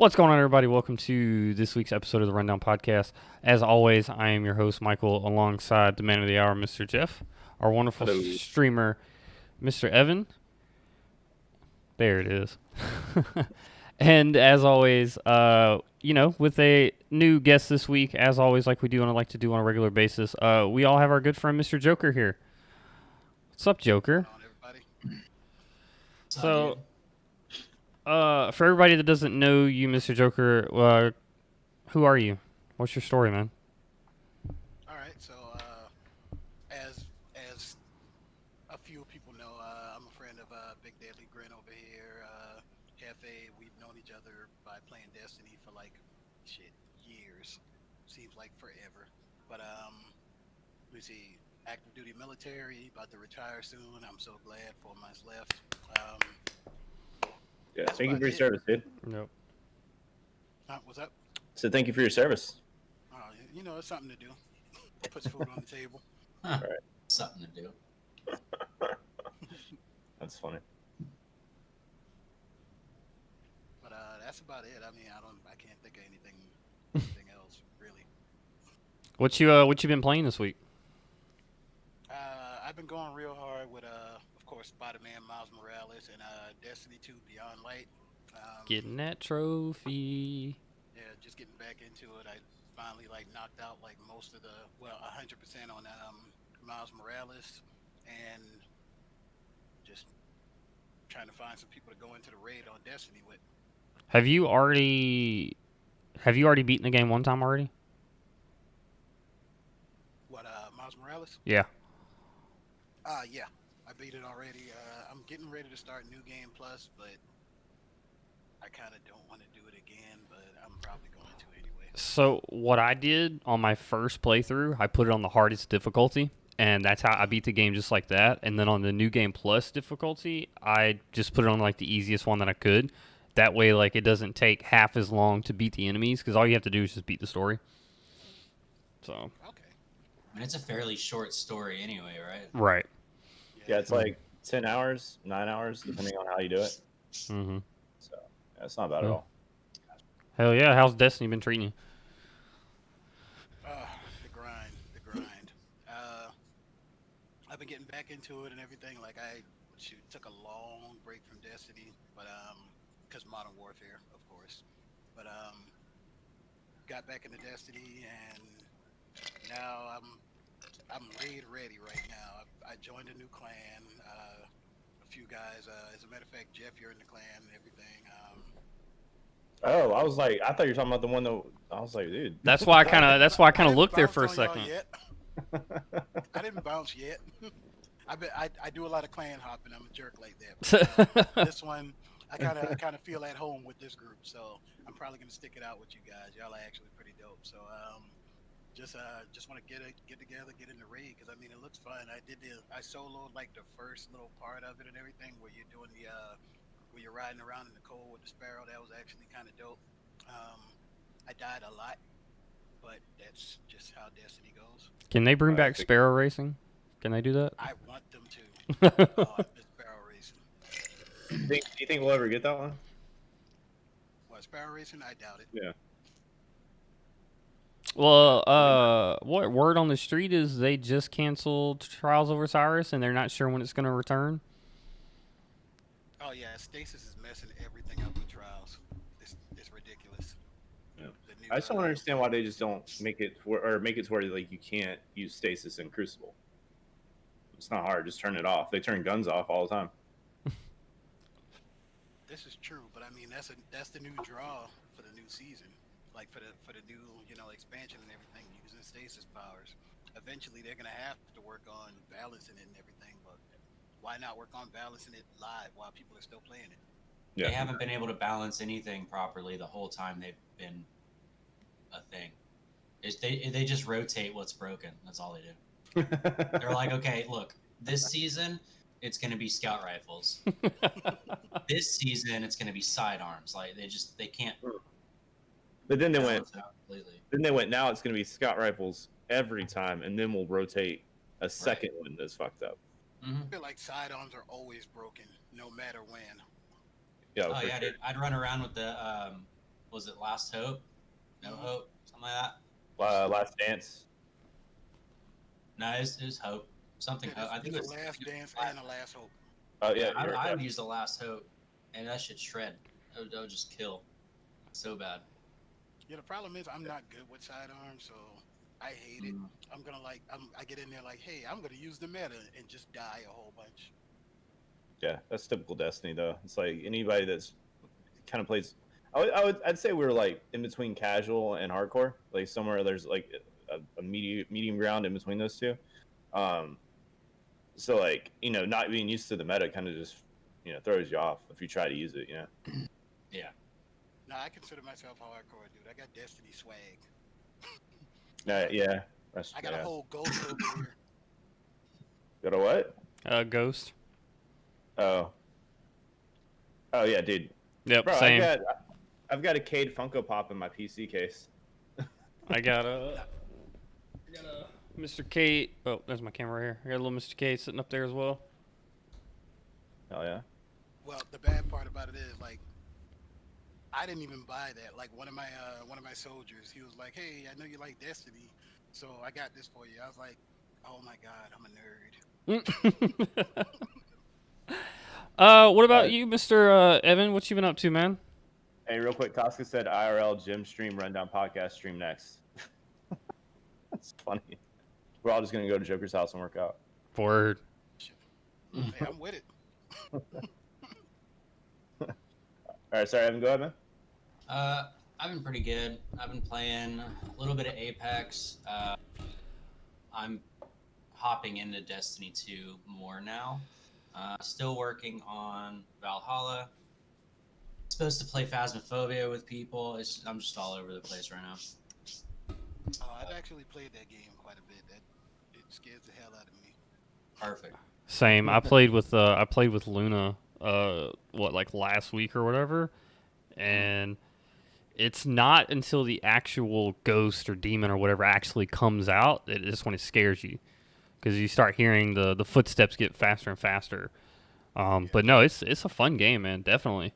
What's going on, everybody? Welcome to this week's episode of the Rundown Podcast. As always, I am your host, Michael, alongside the man of the hour, Mr. Jeff, our wonderful Hello. streamer, Mr. Evan. There it is. And as always, with a new guest this week, as always, like we do and I like to do on a regular basis, we all have our good friend, Mr. Joker, here. What's up, Joker? On everybody. So, for everybody that doesn't know you, Mr. Joker, who are you? What's your story, man? All right, so as a few people know, I'm a friend of Big Deadly Grin over here. Cafe, we've known each other by playing Destiny for years. Seems like forever. But let me see, active duty military, about to retire soon. I'm so glad, 4 months left. Yeah, thank you for your service, dude. Nope. What's up? So thank you for your service. It's something to do. Puts food on the table. Huh. Right. Something to do. That's funny. But that's about it. I mean, I can't think of anything else really. What you been playing this week? I've been going real hard with of course, Spider-Man, Miles Morales, and Destiny 2 Beyond Light. Getting that trophy. Yeah, just getting back into it. I finally knocked out most of 100% on Miles Morales, and just trying to find some people to go into the raid on Destiny with. Have you already beaten the game one time already? What, Miles Morales? Yeah. Yeah, I beat it already. I'm getting ready to start New Game Plus, but I kind of don't want to do it again, but I'm probably going to anyway. So what I did on my first playthrough, I put it on the hardest difficulty, and that's how I beat the game, just like that. And then on the New Game Plus difficulty, I just put it on the easiest one that I could. That way, it doesn't take half as long to beat the enemies, because all you have to do is just beat the story. So. Okay. I mean, it's a fairly short story anyway, right? Right. Yeah, it's like 10 hours, 9 hours, depending on how you do it. Mm-hmm. So yeah, it's not bad at all. Hell yeah! How's Destiny been treating you? The grind. I've been getting back into it and everything. I took a long break from Destiny, but because Modern Warfare, of course. But got back into Destiny, and now I'm raid ready right now. I joined a new clan. A few guys. As a matter of fact, Jeff, you're in the clan and everything. Oh, I thought you were talking about the one that I was like, dude. That's why I kind of looked there for a second. I didn't bounce yet. I do a lot of clan hopping. I'm a jerk like that. But, this one, I kind of feel at home with this group, so I'm probably gonna stick it out with you guys. Y'all are actually pretty dope. So just want to get together, get in the raid, because I mean it looks fun. I soloed the first little part of it and everything, where you're doing where you're riding around in the cold with the Sparrow. That was actually kind of dope. I died a lot, but that's just how Destiny goes. Can they bring back Sparrow Racing? Can they do that? I want them to. Sparrow Racing. Do you think we'll ever get that one? What, Sparrow Racing? I doubt it. Yeah. Well, what word on the street is they just canceled Trials of Osiris and they're not sure when it's going to return? Oh yeah, Stasis is messing everything up with Trials. It's ridiculous. Yeah. I just don't understand why they just don't make it to where you can't use Stasis in Crucible. It's not hard. Just turn it off. They turn guns off all the time. This is true, but I mean that's the new draw for the new season. For the new expansion and everything, using stasis powers. Eventually they're gonna have to work on balancing it and everything, but why not work on balancing it live while people are still playing it? Yeah. They haven't been able to balance anything properly the whole time they've been a thing. They just rotate what's broken. That's all they do. They're like, okay, look, this season it's going to be scout rifles. This season it's going to be sidearms. They can't. But then they balance it out completely. Now it's going to be scout rifles every time, and then we'll rotate a second one that's fucked up. Mm-hmm. I feel like sidearms are always broken, no matter when. Yeah. Oh yeah, dude. I'd run around with was it Last Hope? No Hope, something like that. Last Dance. No, it was Hope. Something. Yeah, I think it there's was a Last Dance and a Last Hope. Oh yeah, I would use the Last Hope, and that shit shred. That would just kill. So bad. Yeah, the problem is I'm not good with sidearms, so I hate it. I'm gonna I get in there like, hey, I'm gonna use the meta and just die a whole bunch. Yeah, that's typical Destiny though. It's like anybody that's kind of plays. I'd say we're like in between casual and hardcore, like somewhere there's like a medium ground in between those two. So like not being used to the meta kind of just throws you off if you try to use it. Yeah. Now I consider myself hardcore, dude. I got Destiny swag. Yeah. I got a whole ghost over here. Got a what? Ghost. Oh yeah, dude. Yep, Bro, same. I've got a Cade Funko Pop in my PC case. I got a Mr. Kate. Oh, there's my camera here. I got a little Mr. Kate sitting up there as well. Oh yeah. Well, the bad part about it is like I didn't even buy that. Like one of my soldiers, he was like, "Hey, I know you like Destiny, so I got this for you." I was like, "Oh my god, I'm a nerd." What about you, Mr. Evan? What you been up to, man? Hey, real quick, Tosca said IRL gym stream rundown podcast stream next. That's funny. We're all just gonna go to Joker's house and work out. Word. Hey, I'm with it. All right, sorry, Evan, go ahead, man. I've been pretty good. I've been playing a little bit of Apex. I'm hopping into Destiny 2 more now. Still working on Valhalla. Supposed to play Phasmophobia with people. I'm just all over the place right now. I've actually played that game quite a bit. It scares the hell out of me. Perfect. Same. I played with Luna. Like last week or whatever, and it's not until the actual ghost or demon or whatever actually comes out that it's when it scares you, because you start hearing the footsteps get faster and faster. But no, it's a fun game, man. Definitely.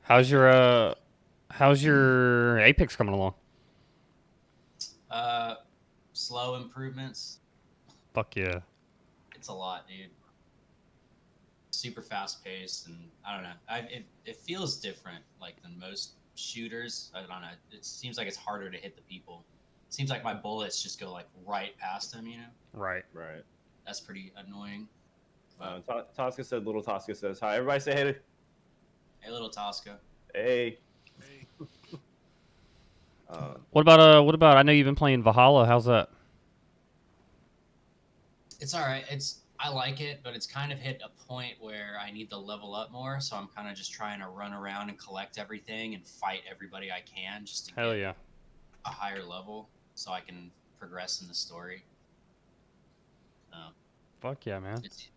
How's your Apex coming along? Slow improvements. Fuck yeah. It's a lot, dude. Super fast paced, and I don't know. It feels different, like than most shooters. I don't know. It seems like it's harder to hit the people. It seems like my bullets just go like right past them. Right. That's pretty annoying. Tosca said, little Tosca says hi. Everybody say hey. Hey, little Tosca. Hey. What about? I know you've been playing Valhalla. How's that? It's all right. I like it, but it's kind of hit a point where I need to level up more. So I'm kind of just trying to run around and collect everything and fight everybody I can just to Hell get yeah. a higher level so I can progress in the story. Fuck yeah, man. It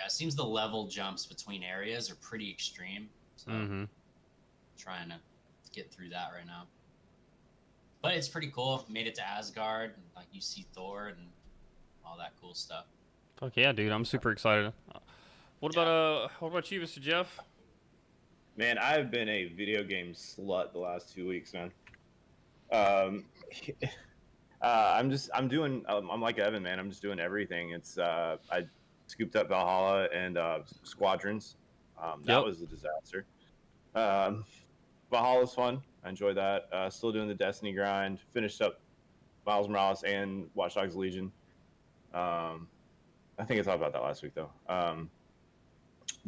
seems the level jumps between areas are pretty extreme. So trying to get through that right now. But it's pretty cool. Made it to Asgard, and like you see Thor and all that cool stuff. Fuck yeah, dude. I'm super excited. What about you, Mr. Jeff? Man, I've been a video game slut the last 2 weeks, man. I'm like Evan, man. I'm just doing everything. It's I scooped up Valhalla and Squadrons. That was a disaster. Valhalla's fun. I enjoy that. Still doing the Destiny grind. Finished up Miles Morales and Watch Dogs Legion. I think I talked about that last week though.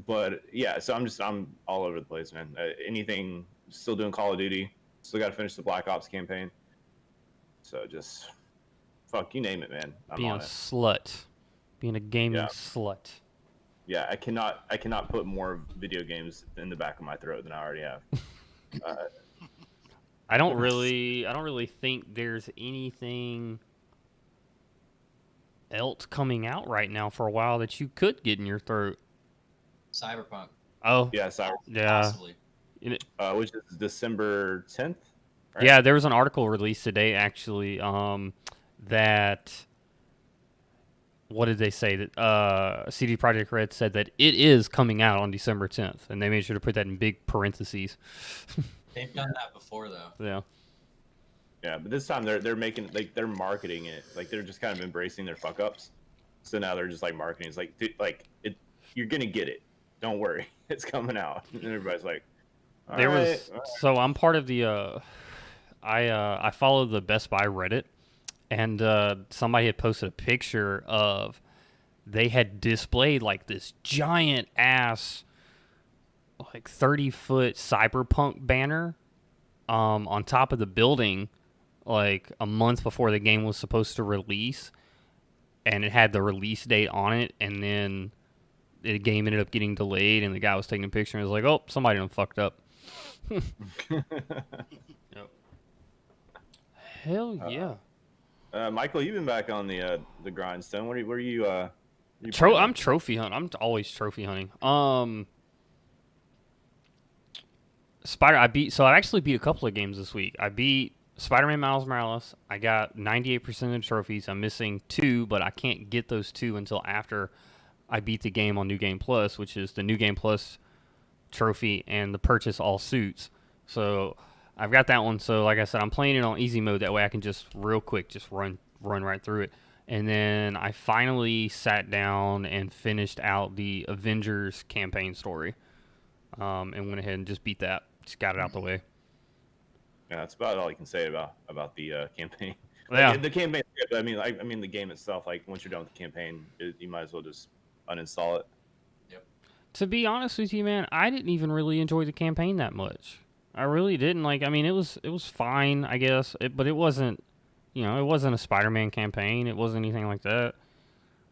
But yeah, so I'm all over the place, man. Anything. Still doing Call of Duty. Still got to finish the Black Ops campaign. So just fuck, you name it, man. I'm Being on a it. slut. Being a gaming slut. Yeah, I cannot put more video games in the back of my throat than I already have. I don't really think there's anything else coming out right now for a while that you could get in your throat. Cyberpunk. Oh. Yeah, sorry. Yeah. Possibly. Which is December 10th. Right? Yeah, there was an article released today actually that what did they say that CD Projekt Red said that it is coming out on December 10th, and they made sure to put that in big parentheses. They've done that before, though. Yeah. Yeah, but this time they're making they're marketing it, like they're just kind of embracing their fuck ups. So now they're just like marketing. It's like, dude, like it, you're gonna get it. Don't worry, it's coming out. And everybody's like, all There right, was so I'm part of the I follow the Best Buy Reddit, and somebody had posted a picture of they had displayed like this giant ass like 30-foot cyberpunk banner on top of the building like a month before the game was supposed to release, and it had the release date on it, and then the game ended up getting delayed, and the guy was taking a picture and was like, oh, somebody done fucked up. Yep. Hell yeah. Michael, you've been back on the grindstone. Where are you? I'm trophy hunting. I'm always trophy hunting. I actually beat a couple of games this week. I beat Spider-Man Miles Morales. I got 98% of the trophies. I'm missing 2, but I can't get those 2 until after I beat the game on New Game Plus, which is the New Game Plus trophy and the purchase all suits. So I've got that one. So like I said, I'm playing it on easy mode. That way I can just real quick just run right through it. And then I finally sat down and finished out the Avengers campaign story, and went ahead and just beat that. Just got it out the way. Yeah, that's about all you can say about the campaign. Yeah. Like, the campaign. I mean, the game itself. Like once you're done with the campaign, you might as well just uninstall it. Yep. To be honest with you, man, I didn't even really enjoy the campaign that much. I really didn't. Like, I mean, it was fine, I guess, but it wasn't. It wasn't a Spider-Man campaign. It wasn't anything like that.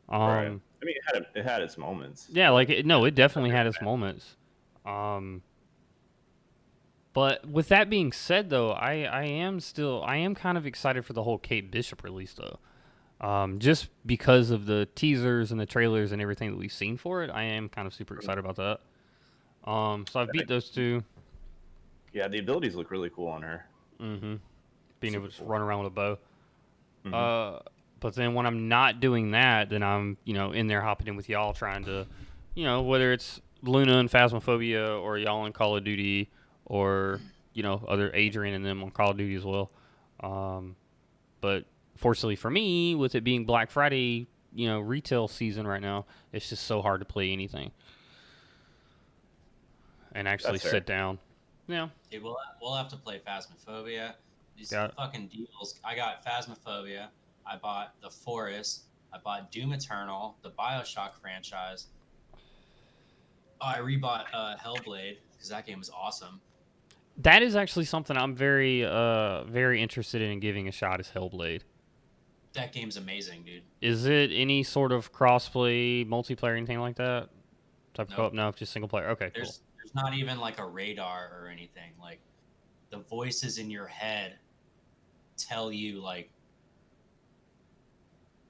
Right. I mean, it had its moments. Yeah, like it definitely had its moments. But with that being said, though, I am kind of excited for the whole Kate Bishop release, though. Just because of the teasers and the trailers and everything that we've seen for it, I am kind of super excited about that. So I've beat those 2. Yeah, the abilities look really cool on her. Mm-hmm. Being able to just run around with a bow. Mm-hmm. But then when I'm not doing that, then I'm, in there hopping in with y'all trying to, whether it's Luna and Phasmophobia or y'all in Call of Duty or, other Adrian and them on Call of Duty as well. But fortunately for me, with it being Black Friday, retail season right now, it's just so hard to play anything and actually sit down. Yeah. Hey, we'll have to play Phasmophobia. These Got it. fucking deals. I got Phasmophobia. I bought The Forest. I bought Doom Eternal, the BioShock franchise. Oh, I rebought Hellblade because that game was awesome. That is actually something I'm very, very interested in giving a shot. Is Hellblade. That game's amazing, dude. Is it any sort of crossplay, multiplayer, anything like that? Type of co-op? No, just single player. Okay, There's not even like a radar or anything. Like the voices in your head tell you like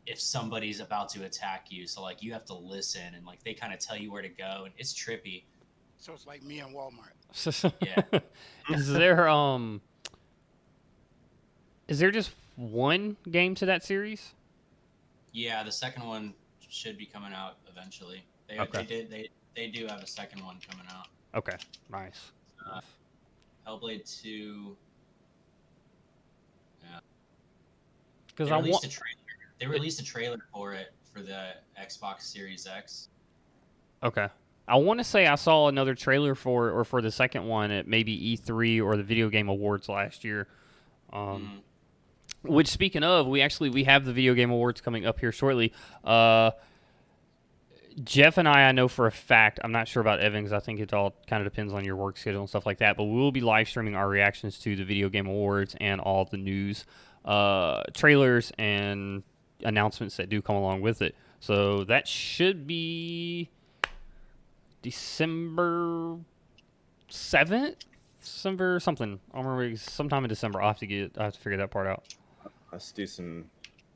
if somebody's about to attack you. So like you have to listen and like they kind of tell you where to go, and it's trippy. So it's like me in Walmart. cool. Yeah. Is there just one game to that series? Yeah, the second one should be coming out eventually. They do have a second one coming out. Okay, nice. Hellblade 2. Yeah. Because they released a trailer for it for the Xbox Series X. Okay. I want to say I saw another trailer for the second one at maybe E3 or the Video Game Awards last year. Which, speaking of, we have the Video Game Awards coming up here shortly. Jeff and I know for a fact, I'm not sure about Evan because I think it all kind of depends on your work schedule and stuff like that, but we will be live streaming our reactions to the Video Game Awards and all the news, trailers, and announcements that do come along with it. So that should be December 7th? December something. I don't remember. Sometime in December. I have to figure that part out. Let's do some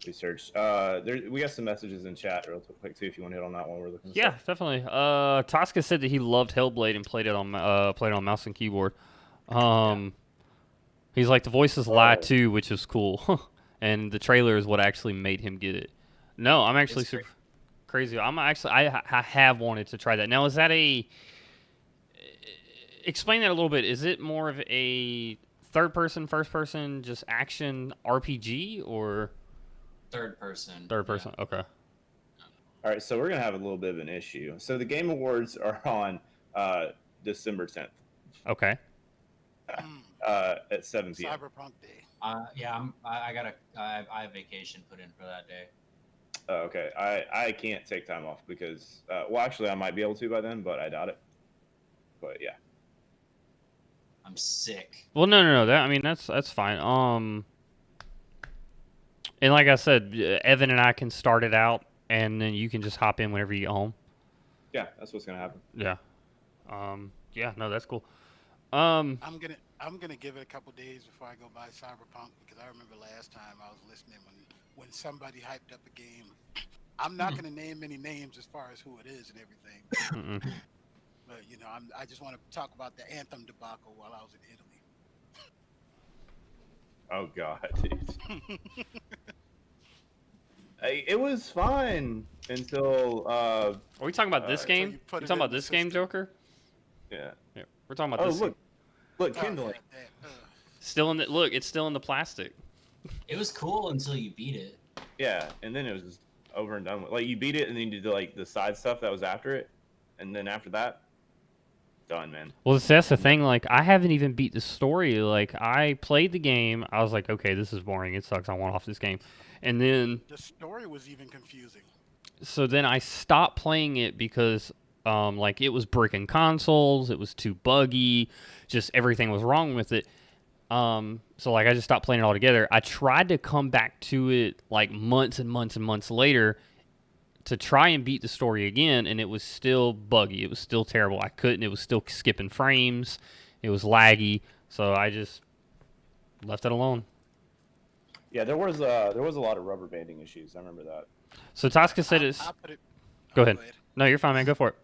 research. We got some messages in chat real quick too. If you want to hit on that one, we're looking. Yeah, definitely. Tosca said that he loved Hellblade and played it on mouse and keyboard. He's like the voices lie too, which is cool, and the trailer is what actually made him get it. No, I'm actually super crazy. I have wanted to try that. Now, is explain that a little bit. Is it more of a third person, first person, just action RPG, or Third person. third person? Yeah. Okay. All right, so we're gonna have a little bit of an issue. So the Game Awards are on December 10th Okay. at 7 p.m. Cyberpunk Day. Yeah, I have vacation put in for that day. Okay, I can't take time off because well, actually, I might be able to by then, but I doubt it. But yeah. I'm sick. Well, no. I mean, that's fine. And like I said, Evan and I can start it out, and then you can just hop in whenever you get home. Yeah, that's what's gonna happen. Yeah. Yeah. No, that's cool. I'm gonna give it a couple days before I go buy Cyberpunk because I remember last time I was listening when somebody hyped up a game. I'm not gonna name any names as far as who it is and everything, Mm-mm. but you know I just want to talk about the Anthem debacle while I was in Italy. Oh god, dude. It was fine until Are we talking about this until game? you put You it talking in about the this game, system. Joker? yeah. Yeah. We're talking about Oh this. look, Oh, kindling. yeah, Still in the look. It's still in the plastic. It was cool until you beat it. Yeah, and then it was just over and done with. Like you beat it, and then you did like the side stuff that was after it, and then after that, done, man. Well, that's the thing. Like, I haven't even beat the story. Like, I played the game. I was like, okay, this is boring. It sucks. I want off this game. And then, the story was even confusing. so then I stopped playing it because, like, it was breaking consoles. It was too buggy. Just everything was wrong with it. So like, I just stopped playing it altogether. I tried to come back to it like months and months and months later to try and beat the story again, and it was still buggy. It was still terrible. I couldn't. It was still skipping frames. It was laggy. So I just left it alone. Yeah, there was a lot of rubber banding issues. I remember that. So Tosca said it's. I'll put it. Go ahead. No, you're fine, man. Go for it.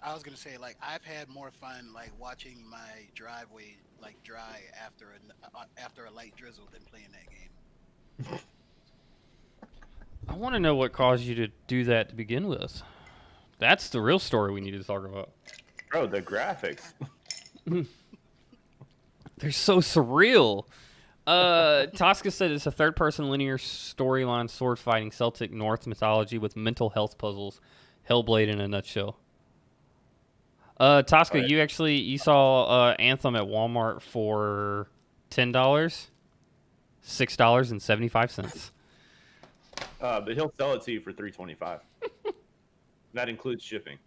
I was gonna say like I've had more fun like watching my driveway like dry after a light drizzle than playing that game. I want to know what caused you to do that to begin with. That's the real story we need to talk about. Bro, the graphics. They're so surreal. Tosca said it's a third-person linear storyline sword fighting Celtic North mythology with mental health puzzles. Hellblade in a nutshell. Tosca, Right. you saw Anthem at Walmart for $10, $6.75. But he'll sell it to you for $3.25. That includes shipping.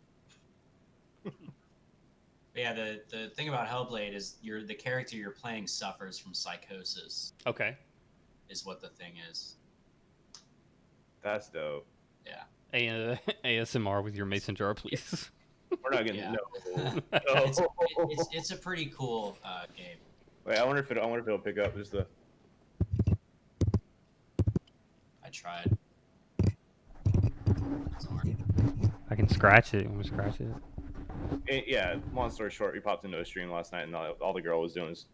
Yeah, the thing about Hellblade is the character you're playing suffers from psychosis, Okay. is what the thing is. That's dope. Yeah. ASMR with your mason jar, please. We're not gonna Yeah. no. It's a pretty cool game. Wait, I wonder if it'll pick up just the. I tried. Doesn't work. I can scratch it. Want me to scratch it? Yeah, long story short, we popped into a stream last night, and all the girl was doing was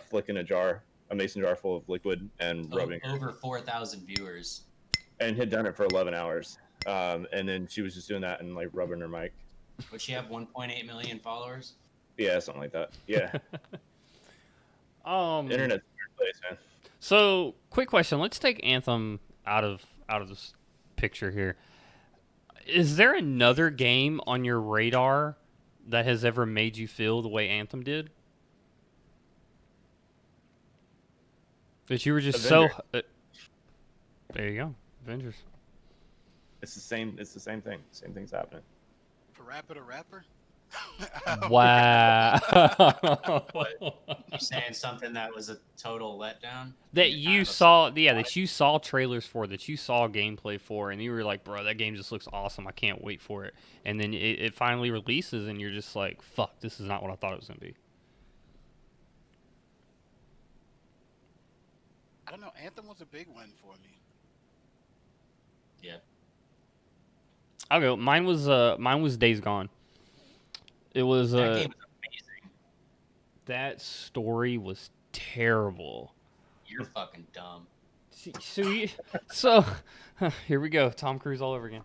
flicking a mason jar full of liquid and rubbing, Over 4,000 viewers. and had done it for 11 hours. And then she was just doing that and like rubbing her mic. Would she have 1.8 million followers? Yeah, something like that. Yeah, internet's a weird place, man. So, quick question. Let's take Anthem out of this picture here. Is there another game on your radar that has ever made you feel the way Anthem did? That you were just Avengers. so. There you go, Avengers. It's the same thing. Same thing's happening. Parappa the Rapper. Wow. You're saying something that was a total letdown? That You're you kind of saw, yeah, that you saw trailers for, that you saw gameplay for, and you were like, bro, that game just looks awesome. I can't wait for it. And then it finally releases, and you're just like, fuck, this is not what I thought it was going to be. I don't know. Anthem was a big one for me. Yeah. I'll go. Mine was Days Gone. It was That game was amazing. that story was terrible. You're fucking dumb. So here we go. Tom Cruise all over again.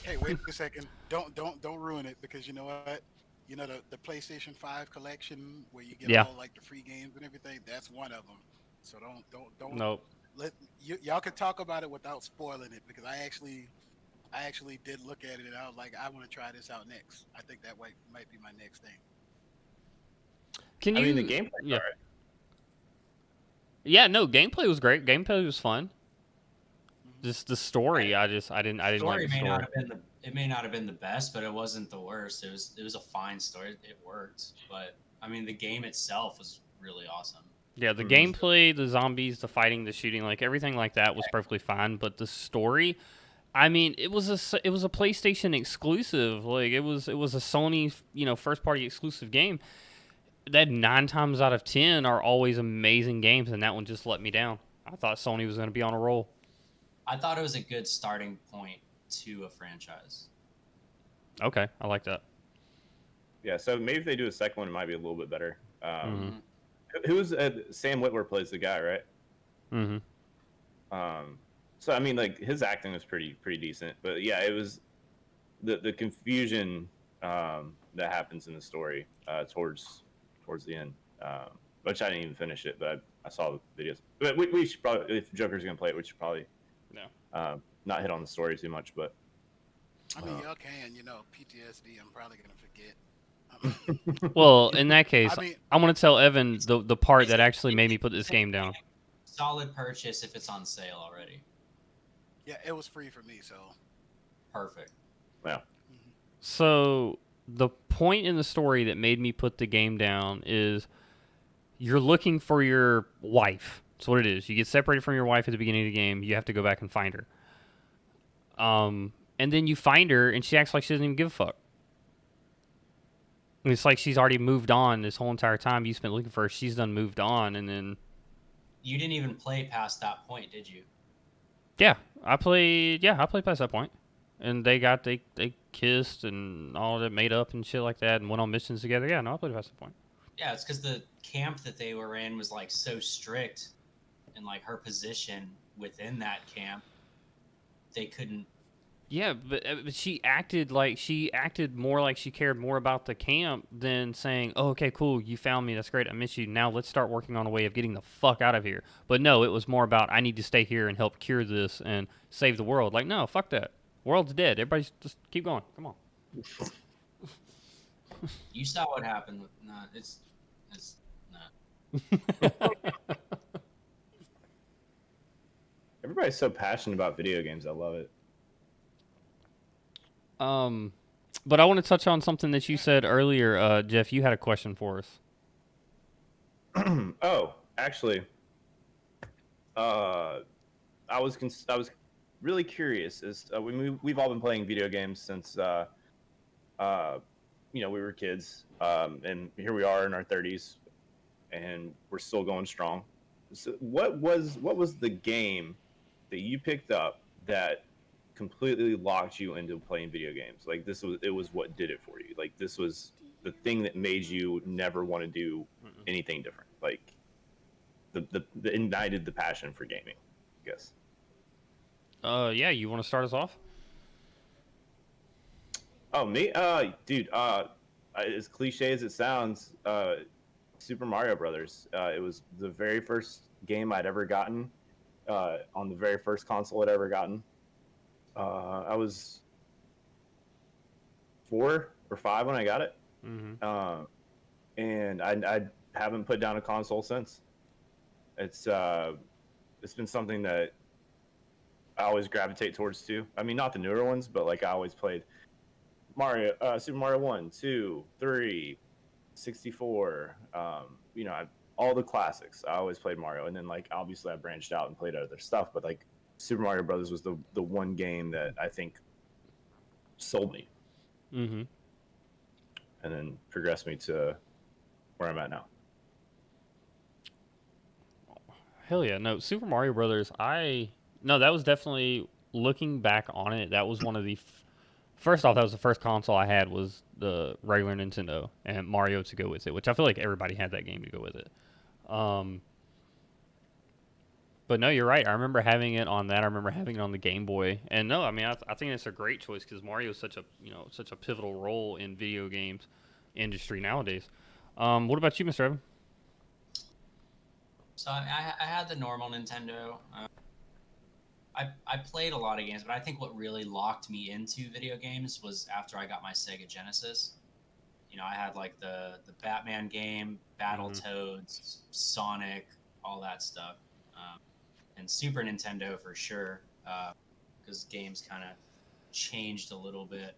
Hey, wait a second. Don't ruin it because you know what? the PlayStation 5 collection where you get Yeah. all like the free games and everything. That's one of them. So don't Nope. let y'all can talk about it without spoiling it because I actually did look at it and I was like, I want to try this out next. I think that might be my next thing. Can I you? mean, the gameplay. Yeah. Yeah. No, gameplay was great. Gameplay was fun. Just the story, I didn't like Story the may not story. have been it may not have been the best, but it wasn't the worst. It was a fine story. It worked, but I mean the game itself was really awesome. Yeah, the Mhm. gameplay, the zombies, the fighting, the shooting, like everything like that was perfectly fine. But the story, I mean, it was a PlayStation exclusive. Like it was a Sony, first party exclusive game. That 9 times out of 10 are always amazing games, and that one just let me down. I thought Sony was going to be on a roll. I thought it was a good starting point to a franchise. Okay, I like that. Yeah, so maybe if they do a second one, it might be a little bit better. Mhm. Who's Sam Witwer plays the guy, right? Mhm. So I mean, like his acting was pretty decent, but yeah, it was the confusion that happens in the story towards the end, which I didn't even finish it, but I saw the videos. But we should probably, if Joker's gonna play it, we should probably not hit on the story too much. But I mean, y'all can, PTSD. I'm probably gonna forget. Well, in that case, I mean, I want to tell Evan the part It's that a- actually made me it's put this game down. Solid purchase if it's on sale already. yeah, it was free for me, so. Perfect. yeah, Mhm. So the point in the story that made me put the game down is you're looking for your wife. That's what it is. You get separated from your wife at the beginning of the game. You have to go back and find her. And then you find her, and she acts like she doesn't even give a fuck. And it's like she's already moved on this whole entire time you spent looking for her. She's done moved on, and then You didn't even play past that point, did you? I played past that point. And they kissed and all that, made up and shit like that, and went on missions together. Yeah, no, I played past that point. Yeah, it's because the camp that they were in was like so strict, and like her position within that camp, they couldn't. Yeah, but she acted more like she cared more about the camp than saying, "Oh, okay, cool, you found me. That's great. I miss you. Now let's start working on a way of getting the fuck out of here." But no, it was more about I need to stay here and help cure this and save the world. Like, no, fuck that. World's dead. Everybody just keep going. Come on. You saw what happened with. No, it's not. everybody's so passionate about video games. I love it. But I want to touch on something that you said earlier, Jeff. You had a question for us. Oh, actually, I was really curious. We've all been playing video games since we were kids, and here we are in our 30s, and we're still going strong. So what was the game that you picked up that completely locked you into playing video games? Like it was what did it for you. Like this was the thing that made you never want to do anything different. Like the ignited the passion for gaming, I guess. Yeah, you want to start us off? Oh, me? Dude, as cliche as it sounds, Super Mario Brothers. It was the very first game I'd ever gotten, on the very first console I'd ever gotten. I was 4 or 5 when I got it, and I haven't put down a console since. It's been something that I always gravitate towards too. I mean, not the newer ones, but like I always played Super Mario 1, 2, 3, 64. All the classics. I always played Mario, and then like obviously I branched out and played other stuff, but like Super Mario Brothers was the one game that I think sold me, and then progressed me to where I'm at now. Hell yeah, no, Super Mario Brothers. No, that was definitely, looking back on it, that was one of the first off, that was the first console I had, was the regular Nintendo, and Mario to go with it, which I feel like everybody had that game to go with it. But no, you're right. I remember having it on that. I remember having it on the Game Boy. And no, I mean, I think it's a great choice because Mario is such a pivotal role in video games. industry nowadays. What about you, Mr. Evan? So I had the normal Nintendo. I played a lot of games, but I think what really locked me into video games was after I got my Sega Genesis. You know, I had like the Batman game, Battletoads, Sonic, all that stuff, and Super Nintendo for sure, because games kind of changed a little bit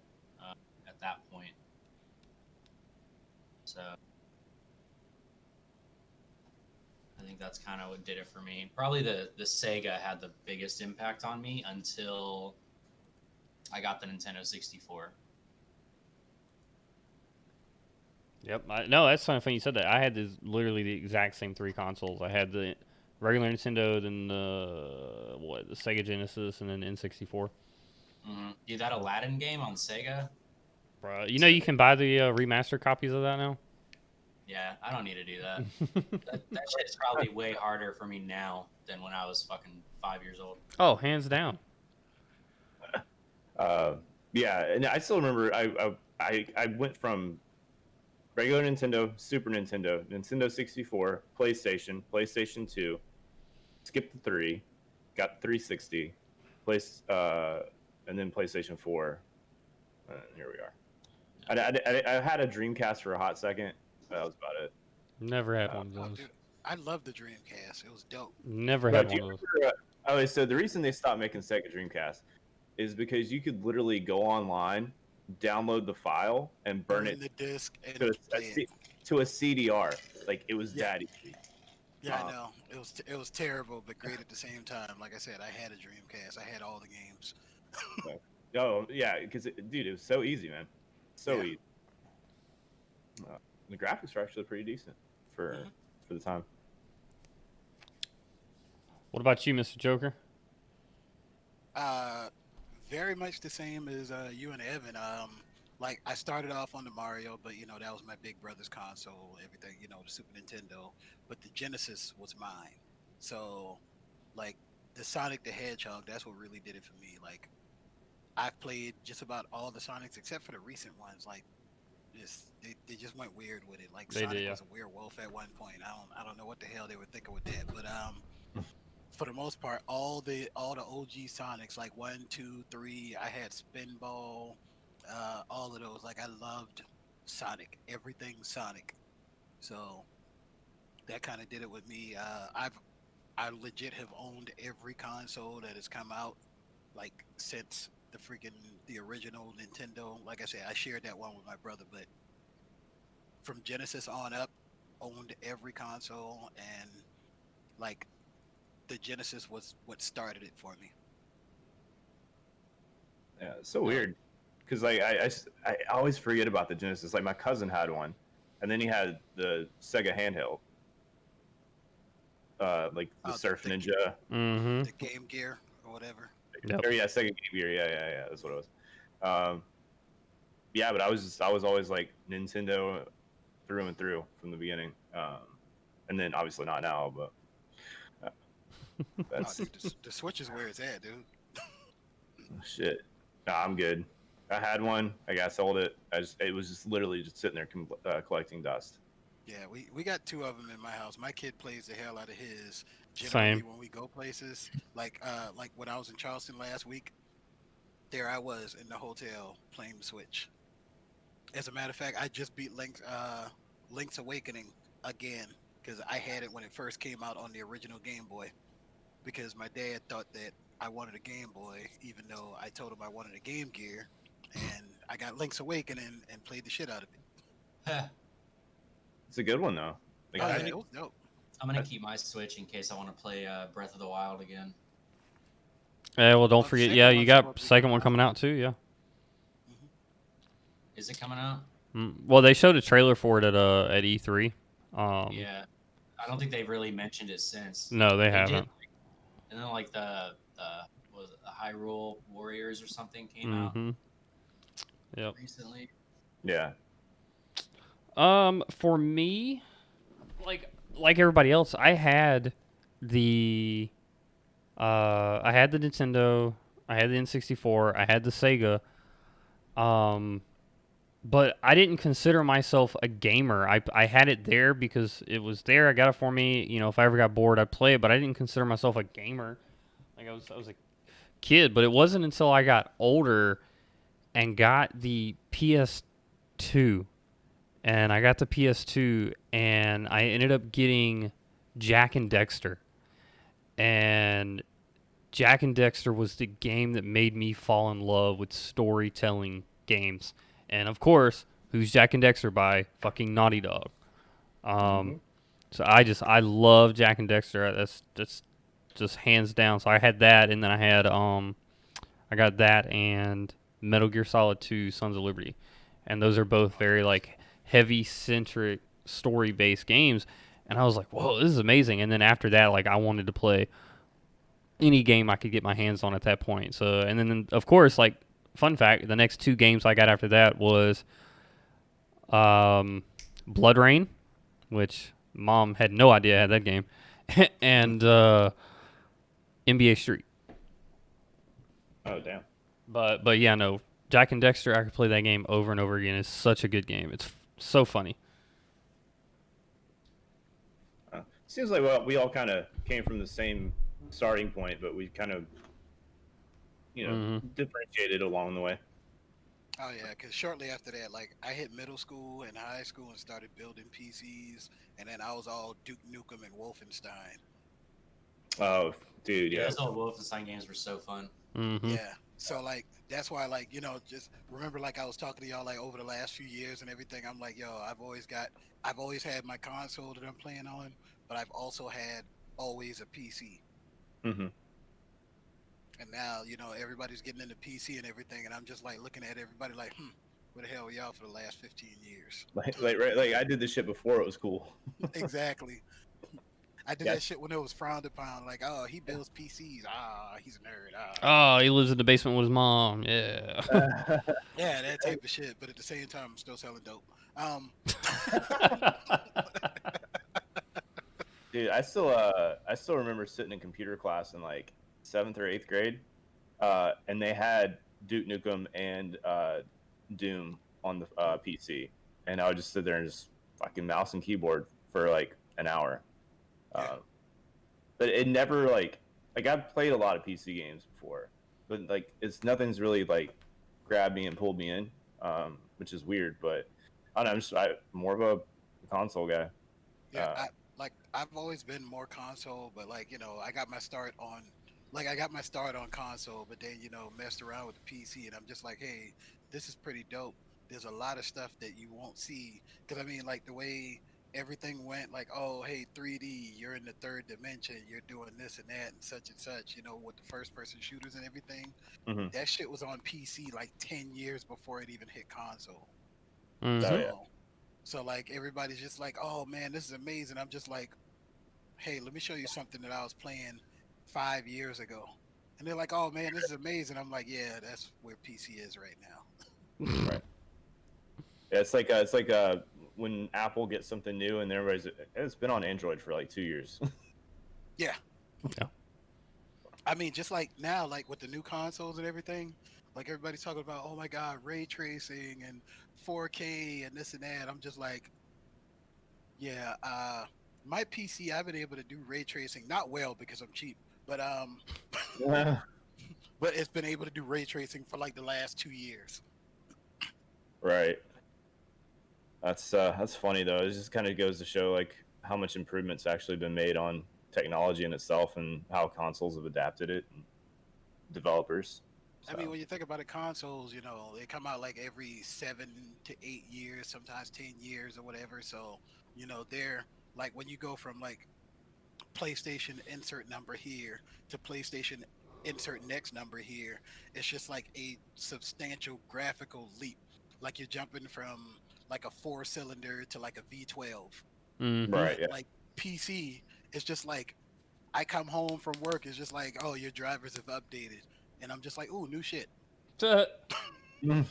at that point. So I think that's kind of what did it for me. Probably the Sega had the biggest impact on me until I got the Nintendo 64. Yep. No, that's kind of funny you said that. I had literally the exact same 3 consoles. I had the regular Nintendo, then the Sega Genesis, and then N64. Dude, that Aladdin game on Sega. Bro, you know you can buy the remastered copies of that now. Yeah, I don't need to do that. that shit's probably way harder for me now than when I was fucking 5 years old. Oh, hands down. Yeah, and I still remember I went from regular Nintendo, Super Nintendo, Nintendo 64, PlayStation 2, skipped the 3, got 360, and then PlayStation 4. Here we are. I had a Dreamcast for a hot second. That was about it. Never had one of those. Dude, I love the Dreamcast. It was dope. Never But had do one you of those. remember, so the reason they stopped making Sega Dreamcast is because you could literally go online, download the file, and burn it the disc and to play it. to a CDR. Like it was Yeah. that easy. Yeah, I know. It was terrible, but great at the same time. Like I said, I had a Dreamcast. I had all the games. Oh yeah, because dude, it was so easy, man. So Yeah. easy. The graphics are actually pretty decent for the time. What about you, Mr. Joker? Very much the same as you and Evan. Like I started off on the Mario, but you know that was my big brother's console. Everything, you know, the Super Nintendo. But the Genesis was mine. So, like the Sonic the Hedgehog, that's what really did it for me. Like I've played just about all the Sonics except for the recent ones. Like they just went weird with it. Like They Sonic did, yeah. was a werewolf at one point. I don't know what the hell they were thinking with that. But for the most part, all the OG Sonics, like 1, 2, 3, I had Spinball, all of those. Like I loved Sonic, everything Sonic. So that kind of did it with me. I legit have owned every console that has come out, like since the original Nintendo. Like I said, I shared that one with my brother, but from Genesis on up, owned every console, and like the Genesis was what started it for me. Yeah, it's so weird because like I always forget about the Genesis. Like my cousin had one, and then he had the Sega handheld, like the Surf Ninja. Mm-hmm. The Game Gear or whatever. Yep. Or yeah, Sega Game Gear. Yeah. That's what it was. Yeah, but I was always like Nintendo through and through from the beginning. And then obviously not now, but that's Dude, the Switch is where it's at, dude. shit. Nah, I'm good. I had one. I got sold it. It was just literally just sitting there collecting dust. Yeah, we got 2 of them in my house. My kid plays the hell out of his. Same. When we go places, like when I was in Charleston last week, there I was in the hotel playing the Switch. As a matter of fact, I just beat Link's Awakening again because I had it when it first came out on the original Game Boy. Because my dad thought that I wanted a Game Boy, even though I told him I wanted a Game Gear, and I got Link's Awakening and played the shit out of it. It's a good one though. Like, It was dope. I'm gonna keep my Switch in case I want to play Breath of the Wild again. Yeah, well, don't the forget. second Yeah, you one's got supposed to be second coming one out. coming out too. Yeah. Is it coming out? Well, they showed a trailer for it at E3. Yeah, I don't think they've really mentioned it since. No, they did, haven't. and then like the was it the Hyrule Warriors or something came out Mm-hmm. Yep. recently. yeah. For me, like everybody else, I had the Nintendo, I had the N64, I had the Sega. but I didn't consider myself a gamer. I had it there because it was there. I got it for me. You know, if I ever got bored, I'd play it. But I didn't consider myself a gamer. Like I was a kid. But it wasn't until I got older and got the PS2, and I got the PS2, and I ended up getting Jack and Dexter, and Jack and Dexter was the game that made me fall in love with storytelling games. And of course, who's Jack and Dexter by? Fucking Naughty Dog. Um, Hmm. so I love Jack and Dexter. That's just hands down. So I had that, and then I got that and Metal Gear Solid 2: Sons of Liberty, and those are both very like heavy centric story based games. And I was like, whoa, this is amazing. And then after that, like I wanted to play any game I could get my hands on at that point. So, and then of course, like fun fact, the next two games I got after that was Blood Rain, which mom had no idea I had that game, and NBA Street. Oh damn. But yeah, no, Jack and Dexter, I could play that game over and over again. It's such a good game. It's so funny. Seems like we all kind of came from the same starting point, but we kind of Hmm. differentiated along the way. Oh yeah, because shortly after that, like I hit middle school and high school and started building PCs, and then I was all Duke Nukem and Wolfenstein. Oh, dude, Yeah, yeah. those old Wolfenstein games were so fun. Hmm. Yeah. So like that's why like just remember like I was talking to y'all like over the last few years and everything. I'm like yo, I've always had my console that I'm playing on, but I've also had always a PC. Hmm. And now everybody's getting into PC and everything, and I'm just like looking at everybody like where the hell were y'all for the last 15 years? Like I did this shit before it was cool. Exactly. I did Yeah. that shit when it was frowned upon. Like, oh, he builds PCs. Ah, he's a nerd. Ah, Oh, he lives in the basement with his mom. Yeah. yeah, that type of shit. But at the same time, I'm still selling dope. Dude, I still remember sitting in computer class in like 7th or 8th grade, and they had Duke Nukem and Doom on the PC, and I would just sit there and just fucking mouse and keyboard for like an hour. Yeah, But it never like I've played a lot of PC games before, but like nothing's really like grabbed me and pulled me in, which is weird. But I don't know, I'm more of a console guy. yeah. Uh, I've always been more console, but like I got my start on console, but then messed around with the PC, and I'm just like, hey, this is pretty dope. There's a lot of stuff that you won't see because I mean, like the way everything went, like, oh, hey, 3D, you're in the third dimension, you're doing this and that and such, with the first person shooters and everything. mhm. That shit was on PC like 10 years before it even hit console. Oh Hmm. yeah. So like everybody's just like, oh man, this is amazing. I'm just like, hey, let me show you something that I was playing 5 years ago. And they're like, oh man, this is amazing. I'm like, yeah, that's where PC is right now. Right. Yeah, it's like when Apple gets something new and everybody's it's been on Android for like 2 years. Yeah. Yeah. I mean, just like now, like with the new consoles and everything, like everybody's talking about, oh my God, ray tracing and 4K and this and that. I'm just like, yeah, my PC, I've been able to do ray tracing, not well because I'm cheap, but but it's been able to do ray tracing for like the last 2 years. Right. That's funny though. It just kind of goes to show like how much improvements actually been made on technology in itself and how consoles have adapted it and developers. I mean, when you think about it, consoles, they come out like every 7 to 8 years, sometimes 10 years or whatever. So, they're like when you go from like PlayStation insert number here to PlayStation insert next number here, it's just like a substantial graphical leap. Like you're jumping from like a four-cylinder to like a V12. Hmm. Right. But Yeah. like PC, it's just like I come home from work, it's just like, oh, your drivers have updated. And I'm just like, ooh, new shit. Mm.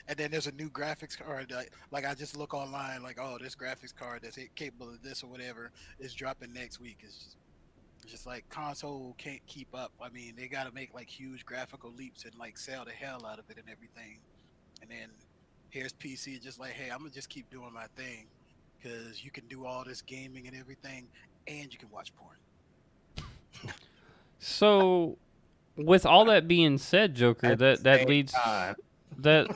And then there's a new graphics card. Like I just look online, like, oh, this graphics card that's capable of this or whatever is dropping next week. It's just like console can't keep up. I mean, they got to make like huge graphical leaps and like sell the hell out of it and everything. And then here's PC, just like, hey, I'm gonna just keep doing my thing, because you can do all this gaming and everything, and you can watch porn. So, with all that being said, Joker, At the that same leads time. that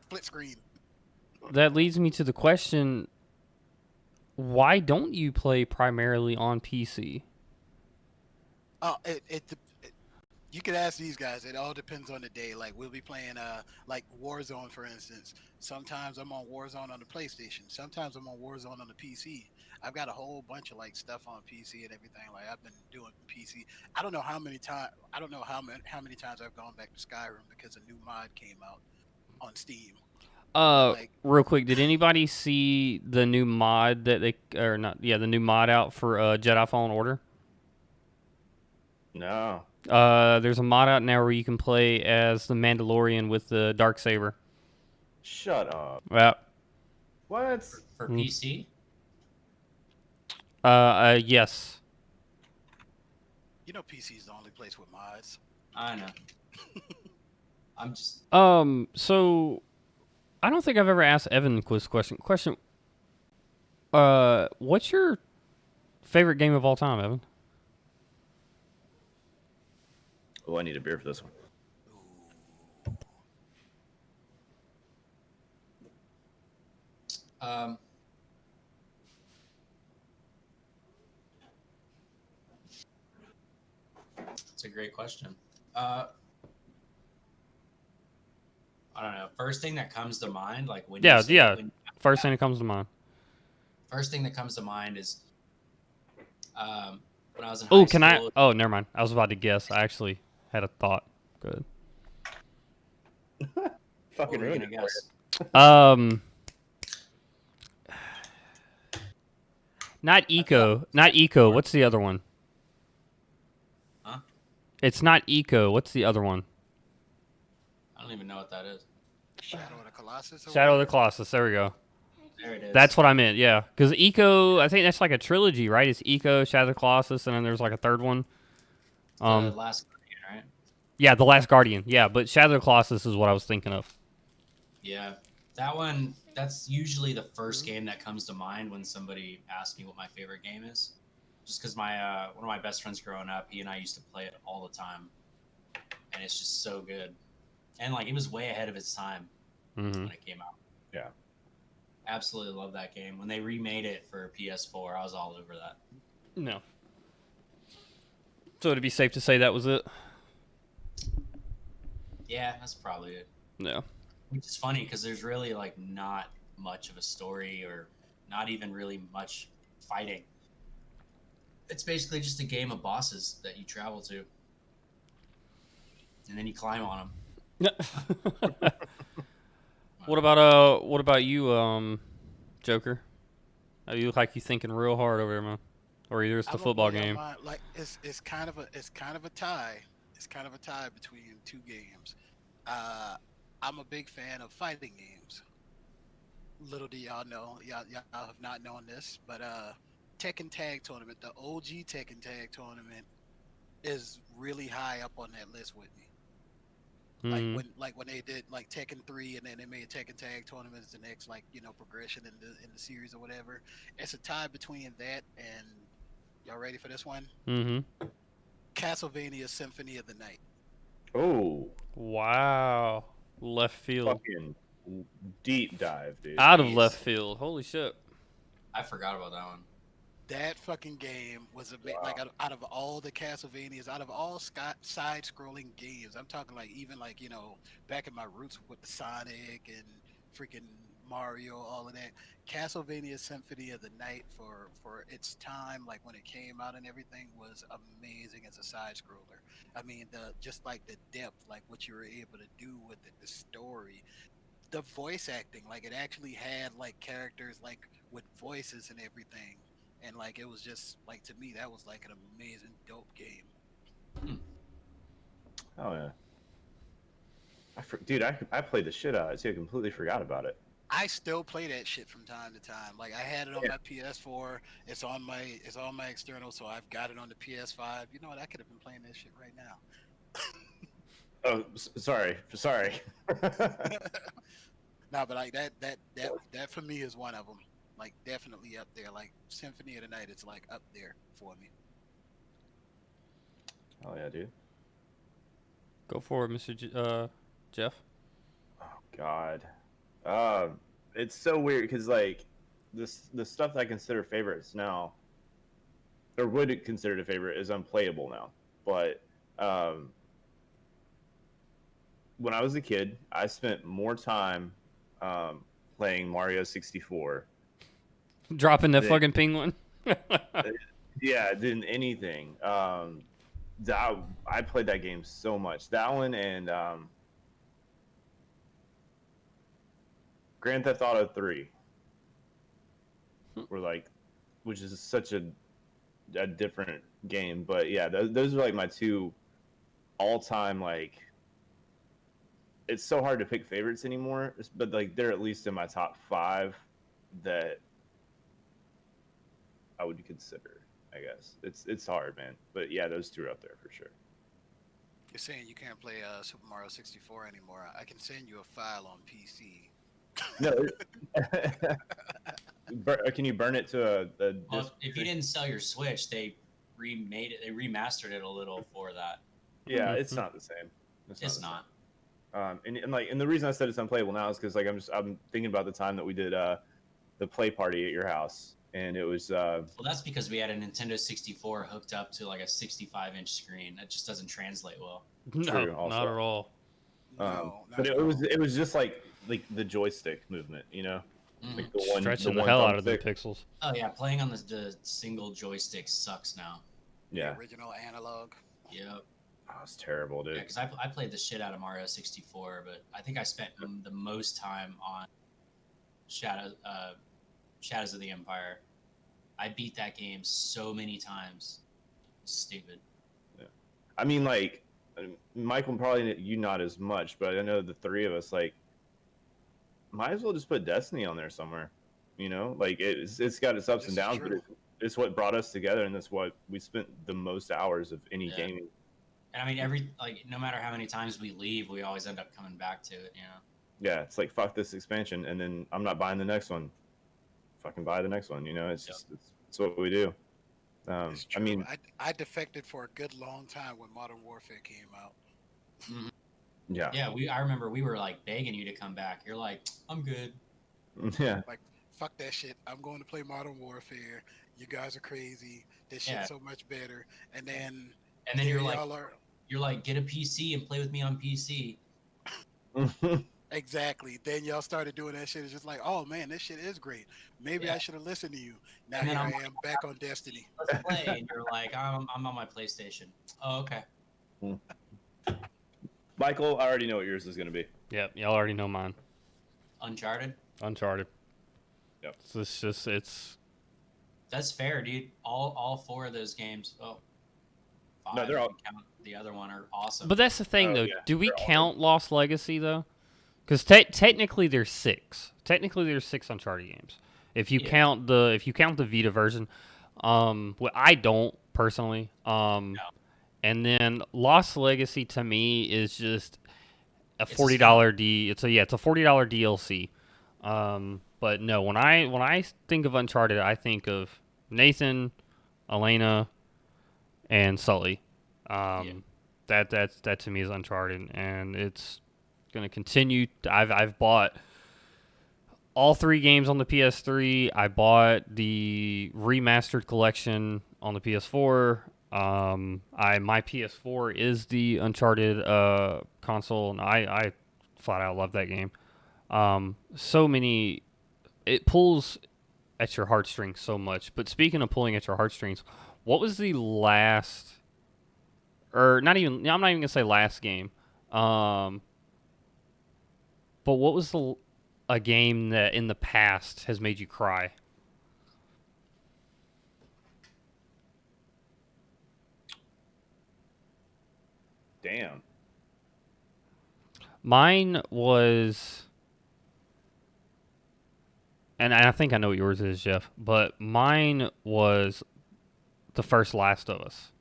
Split screen. that leads me to the question: why don't you play primarily on PC? Oh, you could ask these guys. It all depends on the day. Like we'll be playing like Warzone, for instance. Sometimes I'm on Warzone on the PlayStation. Sometimes I'm on Warzone on the PC. I've got a whole bunch of like stuff on PC and everything. Like I've been doing PC. I don't know how many times. I don't know how many times I've gone back to Skyrim because a new mod came out on Steam. Like Real quick, did anybody see the new mod that or not? Yeah, the new mod out for Jedi Fallen Order. No. There's a mod out now where you can play as the Mandalorian with the Darksaber. Shut up. Well, What? For PC. yes. you know, PC is the only place with mods. I know. I'm just. So I don't think I've ever asked Evan the quiz question. What's your favorite game of all time, Evan? Oh, I need a beer for this one. It's a great question. I don't know. First thing that comes to mind, like when Yeah, you say, yeah. when- First thing that comes to mind. First thing that comes to mind is when I was in Oh, high can I? school. Oh, never mind. I was about to guess. I actually had a thought. Good. What Fucking were you ruined gonna it. Um, not Eco. Not Eco. What's the other one? Huh? It's not Eco. What's the other one? I don't even know what that is. Shadow of the Colossus. Or Shadow of the whatever? Colossus. There we go. There it is. That's what I meant. Yeah, because Eco. I think that's like a trilogy, right? It's Eco, Shadow of the Colossus, and then there's like a third one. the last Guardian, right? Yeah, The Last Guardian. Yeah, but Shadow of the Colossus is what I was thinking of. Yeah, that one. That's usually the first game that comes to mind when somebody asks me what my favorite game is. Just because my one of my best friends growing up, he and I used to play it all the time, and it's just so good. And like it was way ahead of its time Mm-hmm. when it came out. Yeah. Absolutely love that game. When they remade it for PS4, I was all over that. No. So it'd be safe to say that was it. Yeah, that's probably it. No. Which is funny because there's really like not much of a story or not even really much fighting. It's basically just a game of bosses that you travel to, and then you climb on them. What about you, Joker? You look like you thinking real hard over there, man. Or either it's the I don't football really game. mind- Like it's kind of a tie. It's kind of a tie between two games. I'm a big fan of fighting games. Little do y'all know, y'all have not known this, but Tekken Tag Tournament, the OG Tekken Tag Tournament, is really high up on that list with me. Mhm. Like when they did like Tekken 3 and then they made Tekken Tag Tournament as the next progression in the series or whatever. It's a tie between that and y'all ready for this one? Mm-hmm. Castlevania Symphony of the Night. Oh, Wow. Left field. fucking deep dive, dude. Out of Jeez. left field. Holy shit. I forgot about that one. That fucking game was a bit like out of all the Castlevanias, out of all side-scrolling games, I'm talking like even like back in my roots with the Sonic and freaking Mario, all of that. Castlevania Symphony of the Night for its time, like when it came out and everything, was amazing as a side-scroller. I mean, just like the depth, like what you were able to do with it, the story, the voice acting, like it actually had like characters like with voices and everything. And like it was just like, to me, that was like an amazing dope game. Oh yeah. Dude, I played the shit out of it too. I completely forgot about it. I still play that shit from time to time. Like I had it on my PS4. It's on my external, so I've got it on the PS5. You know what? I could have been playing that shit right now. Oh, sorry. No, but like that for me is one of them. Like definitely up there. Like Symphony of the Night, it's like up there for me. Oh yeah, dude. Go for it, Jeff. Oh God. It's so weird because like the stuff that I consider favorites now, or would consider a favorite, is unplayable now. But when I was a kid, I spent more time playing Mario 64 Dropping that than, fucking penguin. yeah, than anything. That I played that game so much. That one and Grand Theft Auto 3 were like, which is such a different game. But yeah, those are like my two all-time like. It's so hard to pick favorites anymore, but like they're at least in my top 5 that I would consider. I guess it's hard, man. But yeah, those two are up there for sure. You're saying you can't play Super Mario 64 anymore. I can send you a file on PC. No, can you burn it to a Well, if you didn't sell your Switch, they remade it. They remastered it a little for that. Yeah, it's not the same. It's not. And the reason I said it's unplayable now is because like I'm thinking about the time that we did the play party at your house, and it was Well, that's because we had a Nintendo 64 hooked up to like a 65-inch screen. That just doesn't translate well. No, True, also. not at all. But it was just like the joystick movement, you know, like the one Stretching the one hell out of the thumbstick. pixels. Oh yeah, playing on the single joystick sucks now. Yeah, The original analog. Yep. oh, it's terrible, dude. Yeah, because I played the shit out of Mario 64, but I think I spent the most time on Shadows of the Empire. I beat that game so many times. Stupid. I mean, like Michael, probably you not as much, but I know the three of us like might as well just put Destiny on there somewhere. You know, like it's got its ups and downs, but it's what brought us together, and that's what we spent the most hours of any gaming. And I mean, no matter how many times we leave, we always end up coming back to it. You know. Yeah, it's like fuck this expansion, and then I'm not buying the next one. Fucking buy the next one. You know, it's just it's what we do. I mean, I defected for a good long time when Modern Warfare came out. Mm-hmm. Yeah. I remember we were like begging you to come back. You're like, I'm good. Yeah. Like, fuck that shit. I'm going to play Modern Warfare. You guys are crazy. This shit's so much better. And then you're like, get a PC and play with me on PC. Exactly. Then y'all started doing that shit. It's just like, oh man, this shit is great. Maybe I should have listened to you. Now here I am back on Destiny. Let's play. And you're like, I'm on my PlayStation. Oh, okay. Michael, I already know what yours is going to be. Yep, y'all already know mine. Uncharted. Yep. So it's. That's fair, dude. All 4 of those games. Oh, 5. No, they're all. Count the other one are awesome. But that's the thing, though. Yeah, Do we count Lost Legacy though? Because technically there's 6. Technically there's 6 Uncharted games. If you count the Vita version, well, I don't personally. No. And then Lost Legacy to me is just a $40 It's a $40 DLC. But no, when I think of Uncharted, I think of Nathan, Elena, and Sully. That to me is Uncharted, and it's gonna continue. I've bought all 3 games on the PS3. I bought the remastered collection on the PS4. My PS4 is the Uncharted console, and I flat out love that game. So many, it pulls at your heartstrings so much. But speaking of pulling at your heartstrings, what was the last, or not even? I'm not even gonna say last game. But what was a game that in the past has made you cry? Damn. Mine was, and I think I know what yours is, Jeff, but mine was the first Last of Us.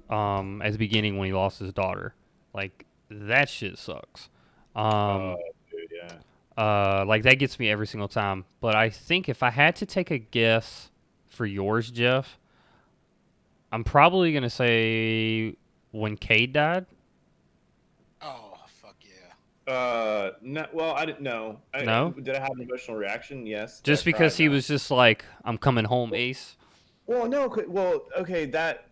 At the beginning when he lost his daughter. Like, that shit sucks. Dude, yeah. Like that gets me every single time. But I think if I had to take a guess for yours, Jeff, I'm probably gonna say when Cade died. Oh fuck yeah. No, well, I didn't know. No, Did I have an emotional reaction? Yes. Did I just cry? because he No. was just like, "I'm coming home, Ace." Well, no. Well, okay, that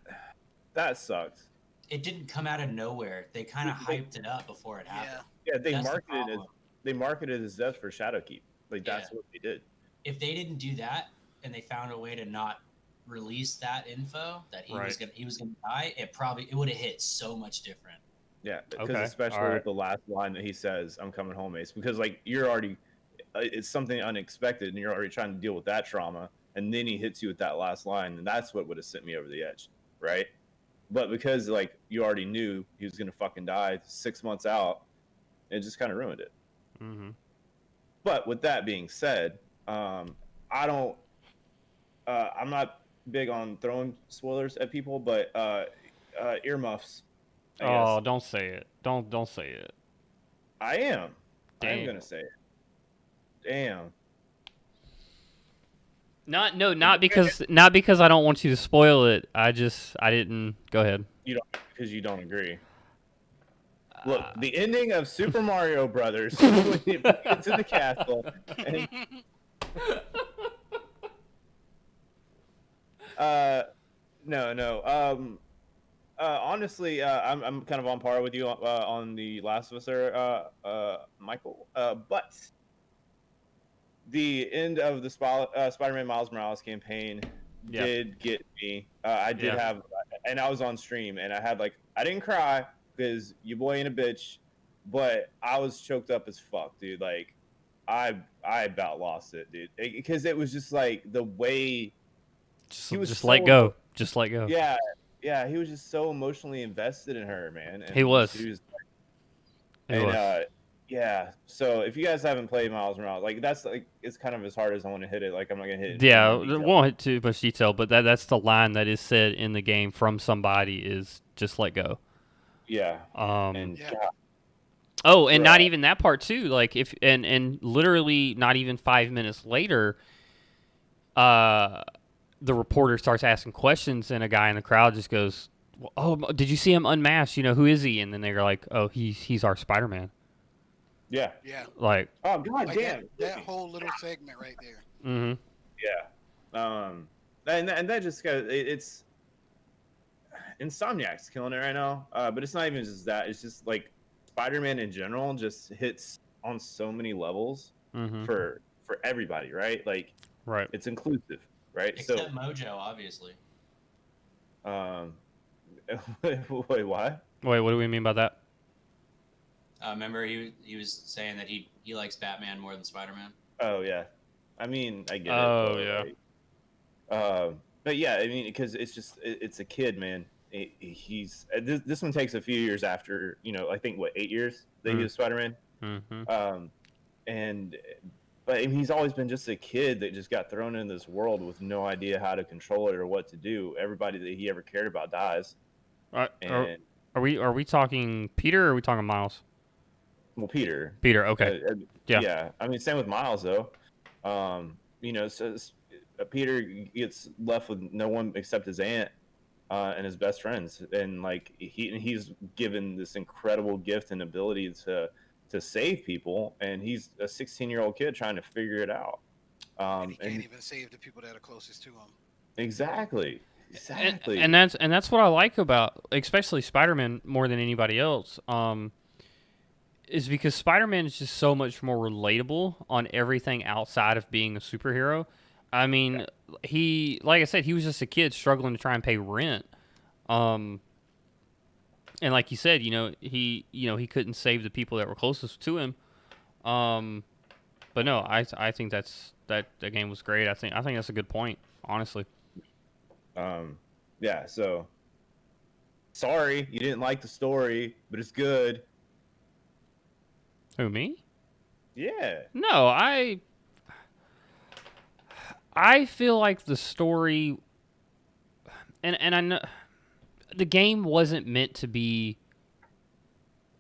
sucked. It didn't come out of nowhere. They kind of hyped it up before it Yeah. happened. Yeah, That's the problem. they marketed his death for Shadowkeep. Like Yeah. that's what they did. If they didn't do that and they found a way to not release that info that he was gonna die, it would have hit so much different. Yeah, because Okay, especially all right. with the last line that he says, "I'm coming home, Ace," because like you're already, it's something unexpected, and you're already trying to deal with that trauma, and then he hits you with that last line, and that's what would have sent me over the edge, right? But because like you already knew he was gonna fucking die 6 months out, it just kind of ruined it. Mm-hmm. But with that being said, I don't, I'm not big on throwing spoilers at people, but earmuffs. I Oh, guess. don't say it. Don't say it. I am. I am Damn. gonna say it. Damn. Not because I don't want you to spoil it. I didn't. Go ahead. You don't, because you don't agree. Look, the ending of Super Mario Brothers when you get to the castle and no. Honestly, I'm kind of on par with you on the Last of Us, Michael. But the end of the Spider-Man Miles Morales campaign Yeah. did get me. I did have, and I was on stream, and I didn't cry because your boy ain't a bitch, but I was choked up as fuck, dude. Like, I about lost it, dude, because it was just like the way he was Just so, let go. Just let go. yeah, he was just so emotionally invested in her, man. And He was. He was He and was. yeah. So if you guys haven't played Miles Morales, like that's like it's kind of as hard as I want to hit it. Like I'm not gonna hit it. Yeah, in we detail. won't hit too much detail, but that's the line that is said in the game from somebody is just let go. Yeah. And Yeah. God, oh, and not Bruh. even that part too. Like if and literally not even 5 minutes later, the reporter starts asking questions, and a guy in the crowd just goes, "Oh, did you see him unmasked? You know, who is he?" And then they're like, "Oh, he's our Spider-Man." Yeah. Yeah. Like, Oh God Like damn. that whole little segment right there. mm-hmm. Yeah. And that just got it's Insomniac's killing it right now. But it's not even just that. It's just like Spider-Man in general just hits on so many levels Mm-hmm. for everybody, right? Like Right. it's inclusive, right? Except Mojo, obviously. So wait, what? Wait, what do we mean by that? Remember, he was saying that he likes Batman more than Spider-Man. Oh yeah. I mean, I get Oh, it. yeah. But yeah, I mean, because it's a kid, man. He's this one takes a few years after, I think 8 years that he was Spider-Man. Mm-hmm. But I mean, he's always been just a kid that just got thrown in this world with no idea how to control it or what to do. Everybody that he ever cared about dies. And Are we talking Peter or are we talking Miles? well, Peter. Peter, okay. Yeah. I mean, same with Miles though. So Peter gets left with no one except his aunt and his best friends, and like he's given this incredible gift and ability to save people, and he's a 16-year-old kid trying to figure it out. And he can't even save the people that are closest to him. Exactly. And that's what I like about especially Spider-Man more than anybody else. Is because Spider-Man is just so much more relatable on everything outside of being a superhero. I mean, like I said, he was just a kid struggling to try and pay rent. And like you said, he couldn't save the people that were closest to him. But no, I think that game was great. I think that's a good point, honestly. Yeah, so sorry you didn't like the story, but it's good. Who, me? Yeah. No, I feel like the story, and I know the game wasn't meant to be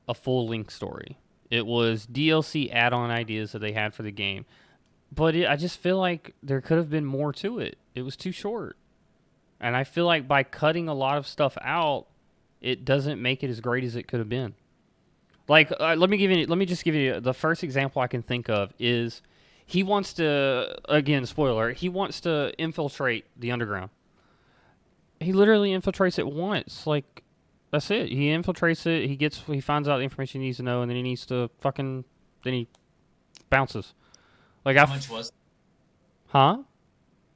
a full-length story. It was DLC add-on ideas that they had for the game. But I just feel like there could have been more to it. It was too short. And I feel like by cutting a lot of stuff out, it doesn't make it as great as it could have been. Like, let me just give you the first example I can think of is he wants to, again, spoiler, he wants to infiltrate the underground. He literally infiltrates it once. Like, that's it. He infiltrates it. He finds out the information he needs to know, and then he needs to then he bounces. Like, How much was? Huh?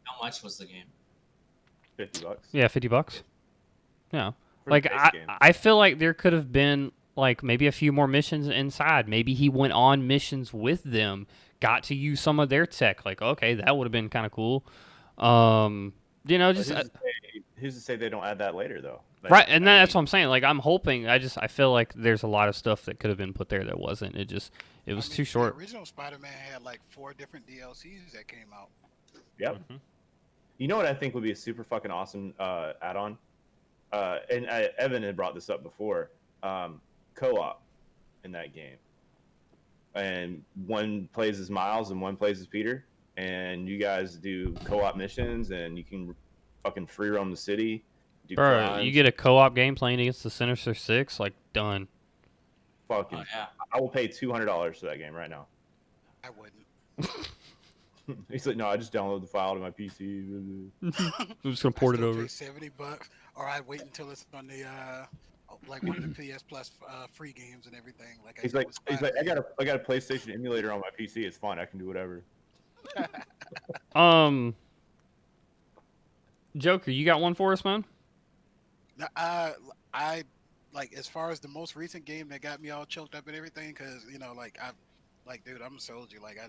How much was the game? $50. Yeah, $50. Yeah. For Like, the base game. I feel like there could have been, like, maybe a few more missions inside. Maybe he went on missions with them, got to use some of their tech. Like, okay, that would have been kind of cool. You know, just Who's to say they don't add that later though? Like, right, and that's what I'm saying. Like, I'm hoping. I feel like there's a lot of stuff that could have been put there that wasn't. It was too short. The original Spider-Man had like 4 different DLCs that came out. Yep. Mm-hmm. You know what I think would be a super fucking awesome add-on? And Evan had brought this up before. Co-op in that game, and one plays as Miles and one plays as Peter, and you guys do co-op missions, and you can fucking free roam the city. Do Bro, crimes. you get a co-op game playing against the Sinister Six, like, done. Fucking. Oh, yeah. I will pay $200 for that game right now. I wouldn't. He's like, no, I just download the file to my PC. I'm just gonna port it I'd still over. pay $70, or I'd wait until it's on the like one of the PS Plus free games and everything. Like He's I like, I got a PlayStation emulator on my PC. It's fine. I can do whatever. Joker, you got one for us, man? No, I like as far as the most recent game that got me all choked up and everything, because you know, dude, I'm a soldier. Like I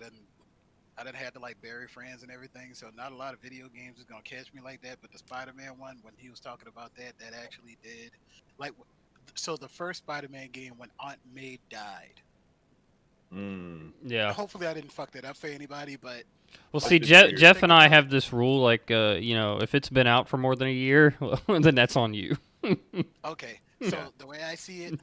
didn't have to like bury friends and everything, so not a lot of video games is gonna catch me like that. But the Spider-Man one, when he was talking about that actually did. Like, so the first Spider-Man game when Aunt May died. Yeah. Hopefully, I didn't fuck that up for anybody, but Well, see, Jeff and I have this rule, like, you know, if it's been out for more than a year, then that's on you. okay. So the way I see it,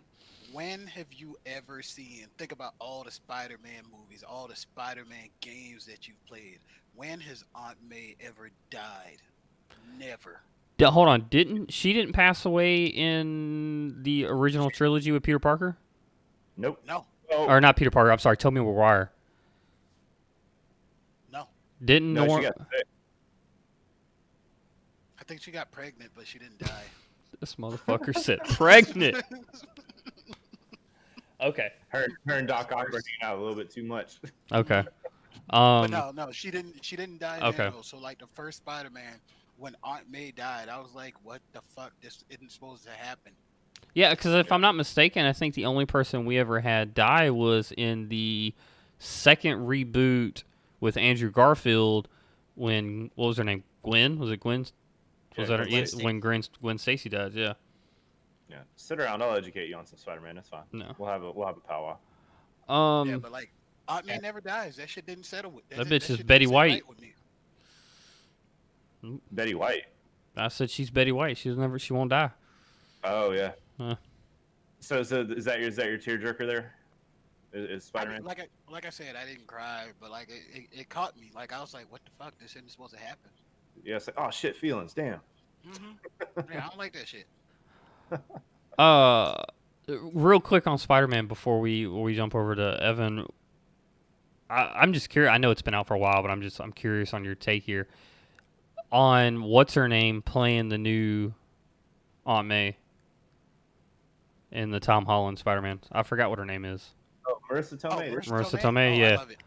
when have you ever seen? Think about all the Spider-Man movies, all the Spider-Man games that you've played. When has Aunt May ever died? Never. Hold on, didn't pass away in the original trilogy with Peter Parker? Nope. No. Oh, Or not Peter Parker? I'm sorry, Tobey Maguire. No. Didn't no, Norm? she got sick. I think she got pregnant, but she didn't die. This motherfucker said pregnant. Okay. Her and Doc Ock were hanging out a little bit too much. Okay. But no, she didn't die. Okay. Though. So like the first Spider-Man, when Aunt May died, I was like, what the fuck? This isn't supposed to happen. Yeah, because if I'm not mistaken, I think the only person we ever had die was in the second reboot with Andrew Garfield. When what was her name? Gwen? Was it Gwen? Was Yeah, that her? Gwen Yeah, Stacy. when Stacy died? Yeah. Yeah, sit around. I'll educate you on some Spider-Man. That's fine. No. We'll have a powwow. Yeah, but like Aunt May never dies. That shit didn't settle with That bitch is shit Betty didn't sit White. right with me. Betty White. I said she's Betty White. She won't die. Oh yeah. Huh. So is that your tearjerker there? Is Spider-Man? Like I said, I didn't cry, but like it caught me. Like I was like, what the fuck? This isn't supposed to happen. Yeah, it's like, oh shit, feelings. Damn. Yeah, I don't like that shit. Real quick on Spider-Man before we jump over to Evan. I'm just curious. I know it's been out for a while, but I'm curious on your take here on what's her name playing the new Aunt May in the Tom Holland Spider-Man. I forgot what her name is. Oh, Marissa Tomei. Marissa Tomei, Oh, yeah. I love it.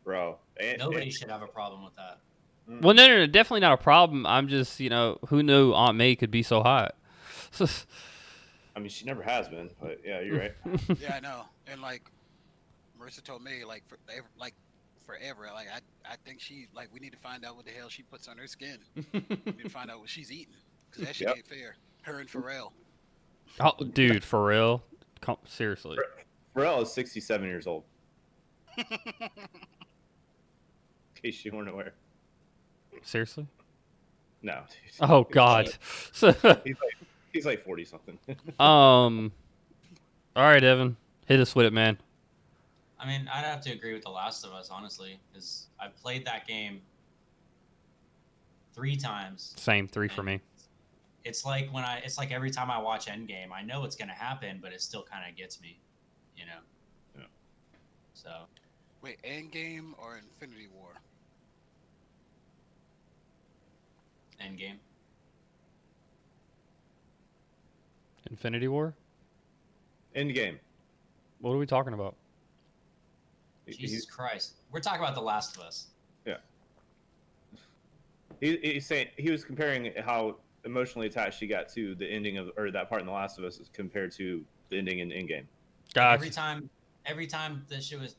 Bro. Nobody should have a problem with that. Well, no, definitely not a problem. I'm just, who knew Aunt May could be so hot? I mean, she never has been, but yeah, you're right. Yeah, I know. And like Marissa Tomei, like forever. Like I think she we need to find out what the hell she puts on her skin. We need to find out what she's eating because that shit ain't fair. Her and Pharrell. Oh, dude, for real? Seriously. Pharrell is 67 years old. In case you weren't aware. Seriously? No. Oh God. He's like 40 something. All right, Evan. Hit us with it, man. I mean, I'd have to agree with The Last of Us, honestly, because I've played that game 3 times, Same 3 for and me. it's like it's like every time I watch Endgame, I know what's gonna happen, but it still kind of gets me, you know. Yeah. So Wait, Endgame or Infinity War? Endgame. Infinity War? Endgame. What are we talking about? Jesus Christ, we're talking about The Last of Us. Yeah. He's saying he was comparing how emotionally attached he got to the ending of, or that part in The Last of Us as compared to the ending in Endgame. Like Gotcha. every time the shit with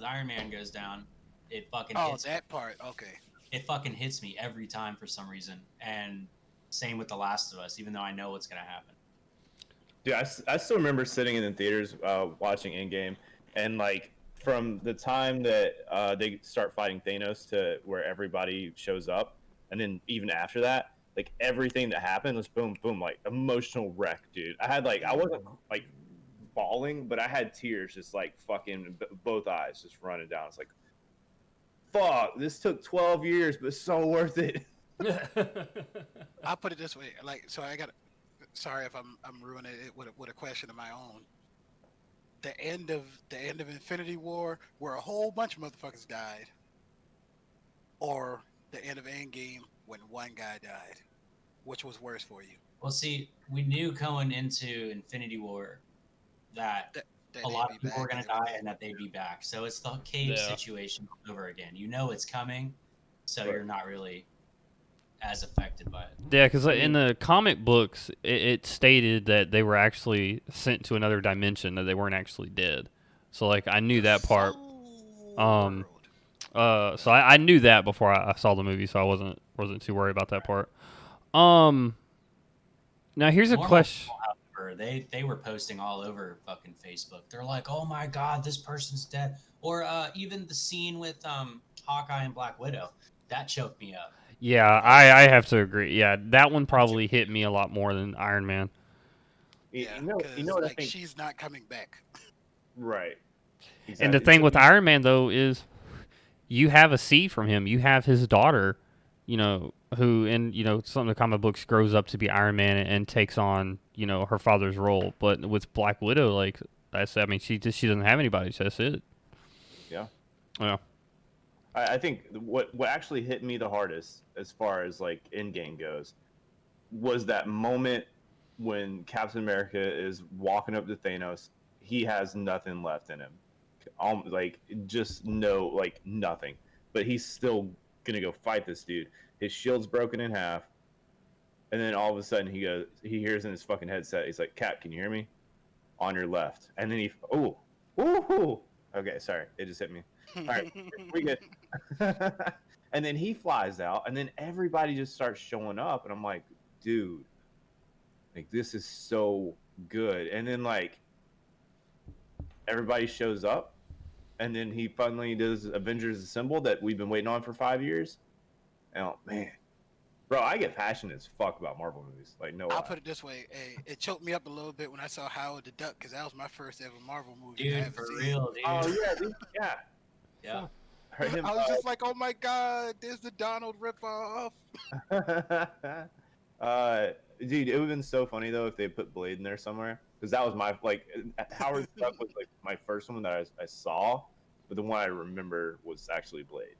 Iron Man goes down, it fucking Oh, hits. that part. Okay. It fucking hits me every time for some reason, and same with The Last of Us, even though I know what's gonna happen. Dude, I still remember sitting in the theaters watching Endgame, and like from the time that they start fighting Thanos to where everybody shows up, and then even after that, like everything that happened was boom, boom, like emotional wreck, dude. I wasn't like bawling, but I had tears just like fucking both eyes just running down. It's like, fuck, this took 12 years, but so worth it. I'll put it this way. Like, so I got. Sorry if I'm ruining it with a question of my own. The end of Infinity War, where a whole bunch of motherfuckers died, or the end of Endgame when one guy died, which was worse for you? Well, see, we knew going into Infinity War that That a they'd lot be of people were back going and to die everything. and that they'd be back. So it's the cave Yeah. situation over again. You know it's coming, so Right. you're not really as affected by it. Yeah, because in the comic books, it stated that they were actually sent to another dimension, that they weren't actually dead. So like I knew The that part. Soul Um, World. so I knew that before I saw the movie, so I wasn't too worried about that part. Now here's a Normal question. people, however, they were posting all over fucking Facebook. They're like, "Oh my god, this person's dead," or even the scene with Hawkeye and Black Widow that choked me up. Yeah, I have to agree. Yeah, that one probably hit me a lot more than Iron Man. Yeah, You know because what I like think? she's not coming back. Right. And the Exactly. thing with Iron Man though is you have a seed from him. You have his daughter, who in some of the comic books grows up to be Iron Man and takes on her father's role. But with Black Widow, like I said, I mean she doesn't have anybody. So that's it. Yeah. Yeah. I think what actually hit me the hardest as far as like Endgame goes was that moment when Captain America is walking up to Thanos. He has nothing left in him, like just like nothing. But he's still gonna go fight this dude. His shield's broken in half, and then all of a sudden he hears in his fucking headset. He's like, "Cap, can you hear me? On your left." And then okay, sorry, it just hit me. All right, we good. And then he flies out, and then everybody just starts showing up, and I'm like, dude, like this is so good. And then like everybody shows up, and then he finally does Avengers Assemble that we've been waiting on for 5 years. And oh man, bro, I get passionate as fuck about Marvel movies. Like no, I'll put it this way: it choked me up a little bit when I saw Howard the Duck because that was my first ever Marvel movie. I Dude, haven't for seen. real, dude. Oh yeah, dude, yeah. Yeah. Him, I was just like, oh my god, there's the Donald ripoff. dude, it would have been so funny though if they put Blade in there somewhere, because that was my like Howard the Duck was like my first one that I saw, but the one I remember was actually Blade.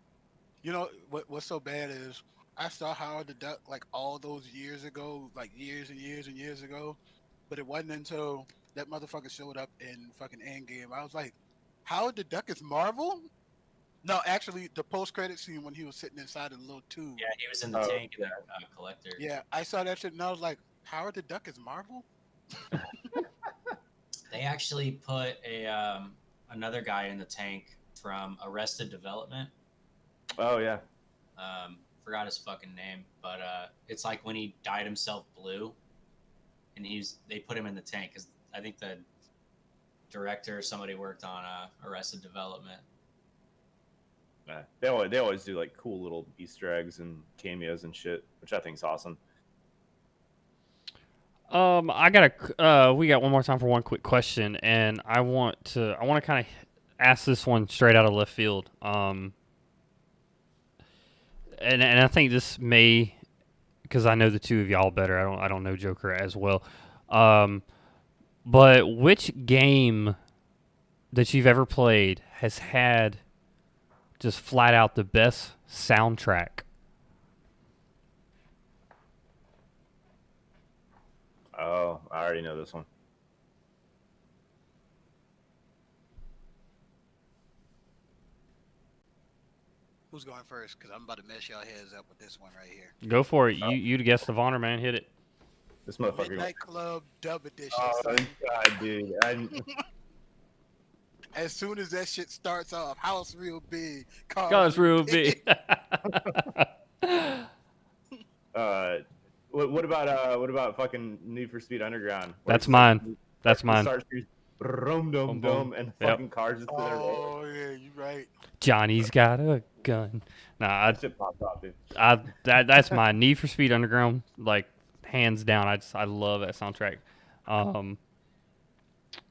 You know what's so bad is I saw Howard the Duck like all those years ago, like years and years and years ago, but it wasn't until that motherfucker showed up in fucking Endgame. I was like, Howard the Duck is Marvel? No, actually, the post-credit scene when he was sitting inside a little tube. Yeah, he was in the Oh, tank in the collector. Yeah, I saw that shit and I was like, Howard the Duck is Marvel? They actually put another guy in the tank from Arrested Development. Oh yeah. Forgot his fucking name, but it's like when he dyed himself blue, and they put him in the tank because I think the director or somebody worked on Arrested Development. They always do like cool little Easter eggs and cameos and shit, which I think is awesome. I got we got one more time for one quick question, and I want to kind of ask this one straight out of left field. And I think this may, because I know the two of y'all better. I don't know Joker as well. But which game that you've ever played has had just flat out the best soundtrack? Oh, I already know this one. Who's going first? Because I'm about to mess y'all heads up with this one right here. Go for it. You the guest of honor, man. Hit it. This motherfucker. Midnight Club Dub Edition. Oh, son. God, dude. As soon as that shit starts off, house real big, God's real big. What about fucking Need for Speed Underground? Where That's it's mine. like, That's it mine. starts, rum dum dum, and the Yep. fucking cars just sit there. Oh yeah, you right. Johnny's got a gun. Nah, That shit popped off, dude. that's my Need for Speed Underground, like hands down. I love that soundtrack.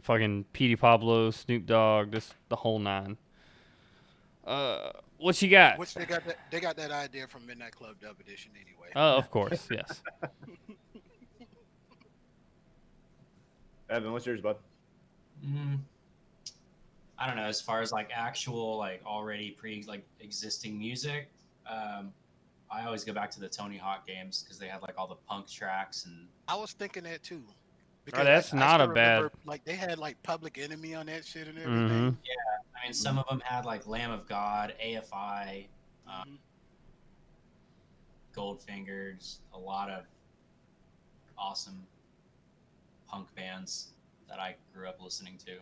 Fucking Petey Pablo, Snoop Dogg, just the whole nine. What you got? Which they got that idea from Midnight Club Dub Edition anyway. Of course, yes. Evan, what's yours, bud? I don't know. As far as like actual like already existing music, I always go back to the Tony Hawk games because they had like all the punk tracks and. I was thinking that too. That's not still a bad- remember, like they had like Public Enemy on that shit and everything. Mhm. I mean, some of them had like Lamb of God, AFI, Goldfingers, a lot of awesome punk bands that I grew up listening to.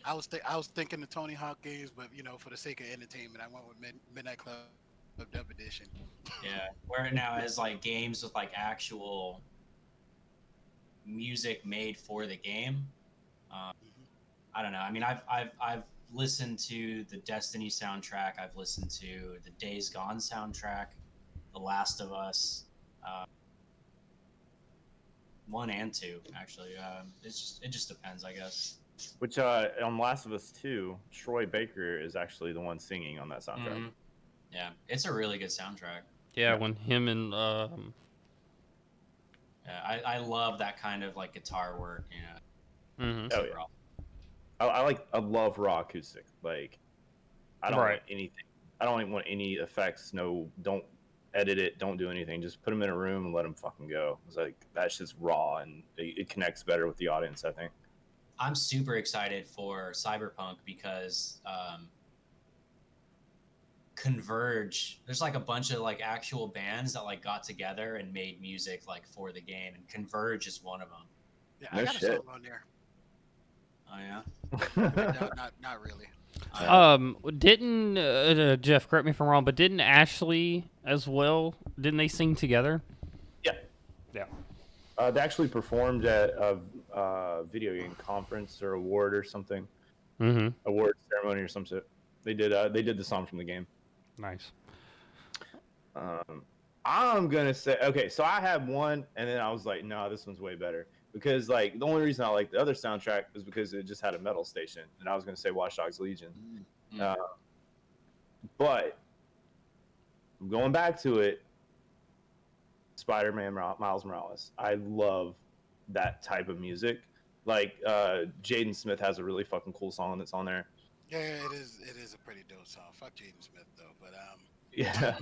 I was thinking the Tony Hawk games, but you know, for the sake of entertainment, I went with Midnight Club Dub Edition. Yeah, where now is like games with like actual music made for the game. I don't know. I mean, I've listened to the Destiny soundtrack. I've listened to the Days Gone soundtrack, The Last of Us, 1 and 2 actually. It just depends, I guess. Which on Last of Us 2, Troy Baker is actually the one singing on that soundtrack. Mhm. Yeah, it's a really good soundtrack. Yeah, when him and Yeah, I love that kind of like guitar work. You know. mhm. Oh, yeah. I love raw acoustic. Like, I don't Right. want anything. I don't even want any effects. No, don't edit it. Don't do anything. Just put them in a room and let them fucking go. It's like that's just raw and it connects better with the audience, I think. I'm super excited for Cyberpunk because Converge. There's like a bunch of like actual bands that like got together and made music like for the game, and Converge is one of them. Yeah, No I got shit. a song on there. Oh yeah. No, not really. Didn't Jeff? Correct me if I'm wrong, but didn't Ashley as well? Didn't they sing together? Yeah. Yeah. They actually performed at a video game conference or award or something, Mm-hmm. award ceremony or some shit. They did the song from the game. Nice. I'm gonna say okay. So I had one, and then I was like, no, this one's way better because like the only reason I like the other soundtrack is because it just had a metal station, and I was gonna say Watch Dogs Legion. But going back to it, Spider-Man Miles Morales. I love that type of music. Like Jaden Smith has a really fucking cool song that's on there. Yeah, it is a pretty dope song. Fuck Jaden Smith though, but Yeah.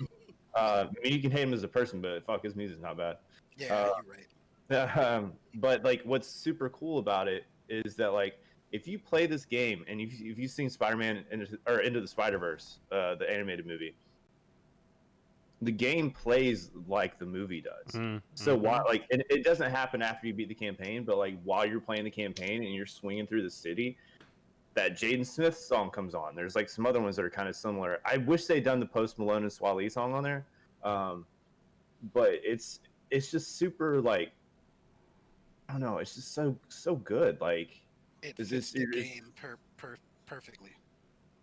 I mean, you can hate him as a person, but fuck, his music's not bad. yeah, you're right. But like, what's super cool about it is that like, if you play this game and if you've seen Spider-Man Into the Spider-Verse, the animated movie, the game plays like the movie does. Mm-hmm. So while like it doesn't happen after you beat the campaign, but like while you're playing the campaign and you're swinging through the city, that Jaden Smith song comes on. There's like some other ones that are kind of similar. I wish they'd done the Post Malone and Swale song on there, but it's just super like, I don't know. It's just so good. Like It is fits this the game perfectly.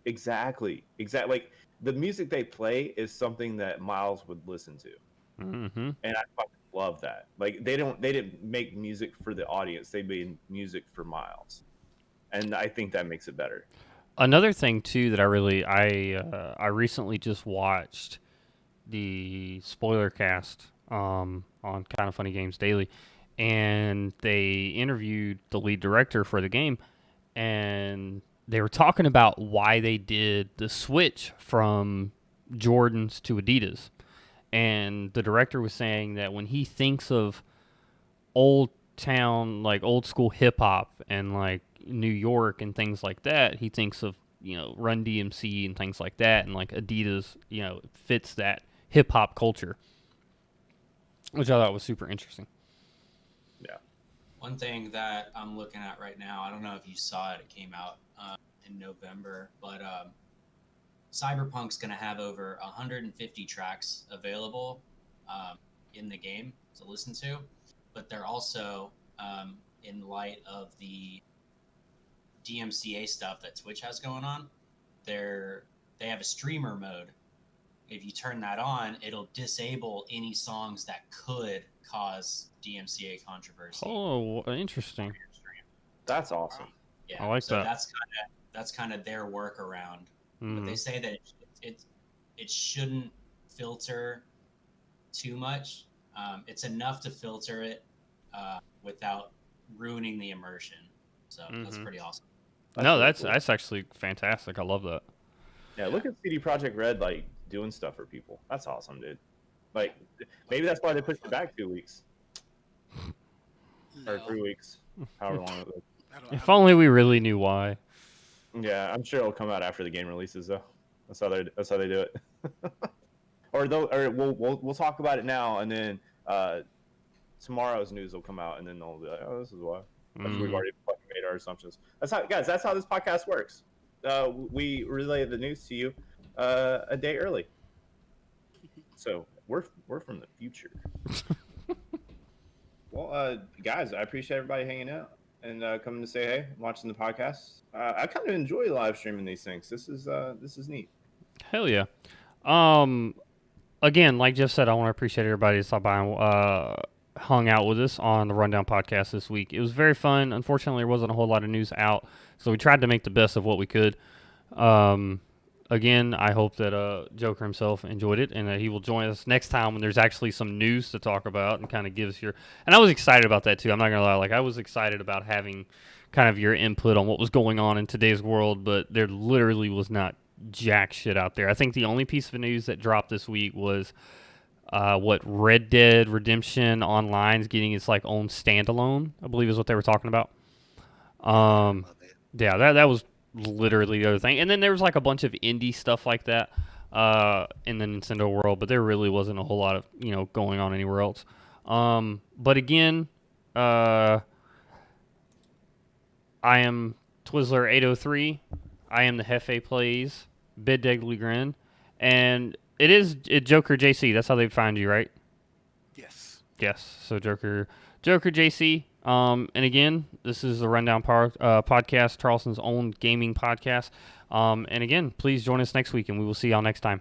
exactly. Like the music they play is something that Miles would listen to, Mm-hmm. and I fucking love that. Like they didn't make music for the audience. They made music for Miles, and I think that makes it better. Another thing too that I recently just watched the spoiler cast on Kind of Funny Games Daily, and they interviewed the lead director for the game, and they were talking about why they did the switch from Jordans to Adidas. And the director was saying that when he thinks of old town, like old school hip hop and like New York and things like that, he thinks of, Run DMC and things like that, and like Adidas, fits that hip hop culture, which I thought was super interesting. Yeah. One thing that I'm looking at right now, I don't know if you saw it. It came out in November, but Cyberpunk's going to have over 150 tracks available in the game to listen to, but they're also, in light of the DMCA stuff that Twitch has going on, they have a streamer mode. If you turn that on, it'll disable any songs that could cause DMCA controversy. Oh, interesting. That's awesome. Yeah, I like so that. That's kind of their workaround. Mm. But they say that it shouldn't filter too much. It's enough to filter it without ruining the immersion. So that's pretty awesome. That's cool. that's actually fantastic. I love that. Yeah, look at CD Projekt Red like doing stuff for people. That's awesome, dude. Like maybe that's why they pushed it back 2 weeks or 3 weeks, however long it was. If only we really knew why. Yeah, I'm sure it'll come out after the game releases though. That's how they do it. Or we'll talk about it now, and then tomorrow's news will come out, and then they'll be like, "Oh, this is why." We've already fucking made our assumptions. That's how, guys. That's how this podcast works. We relay the news to you a day early, so we're from the future. Well, guys, I appreciate everybody hanging out and coming to say hey, watching the podcast. I kind of enjoy live streaming these things. This is neat. Hell yeah. Again, like Jeff said, I want to appreciate everybody that stopped by and hung out with us on the Rundown podcast this week. It was very fun. Unfortunately, there wasn't a whole lot of news out, so we tried to make the best of what we could. Again, I hope that Joker himself enjoyed it and that he will join us next time when there's actually some news to talk about and kind of give us your... And I was excited about that too. I'm not going to lie. Like, I was excited about having kind of your input on what was going on in today's world, but there literally was not jack shit out there. I think the only piece of news that dropped this week was what Red Dead Redemption Online is getting its like own standalone, I believe is what they were talking about. Yeah, that was literally the other thing. And then there was like a bunch of indie stuff like that in the Nintendo world, but there really wasn't a whole lot of, going on anywhere else. But again, I am Twizzler803. I am the Hefe Plays, Bid Degley Grin, and it is Joker JC. That's how they find you, right? Yes. Yes. So Joker JC. And again, this is the Rundown podcast, Charleston's own gaming podcast. And again, please join us next week, and we will see y'all next time.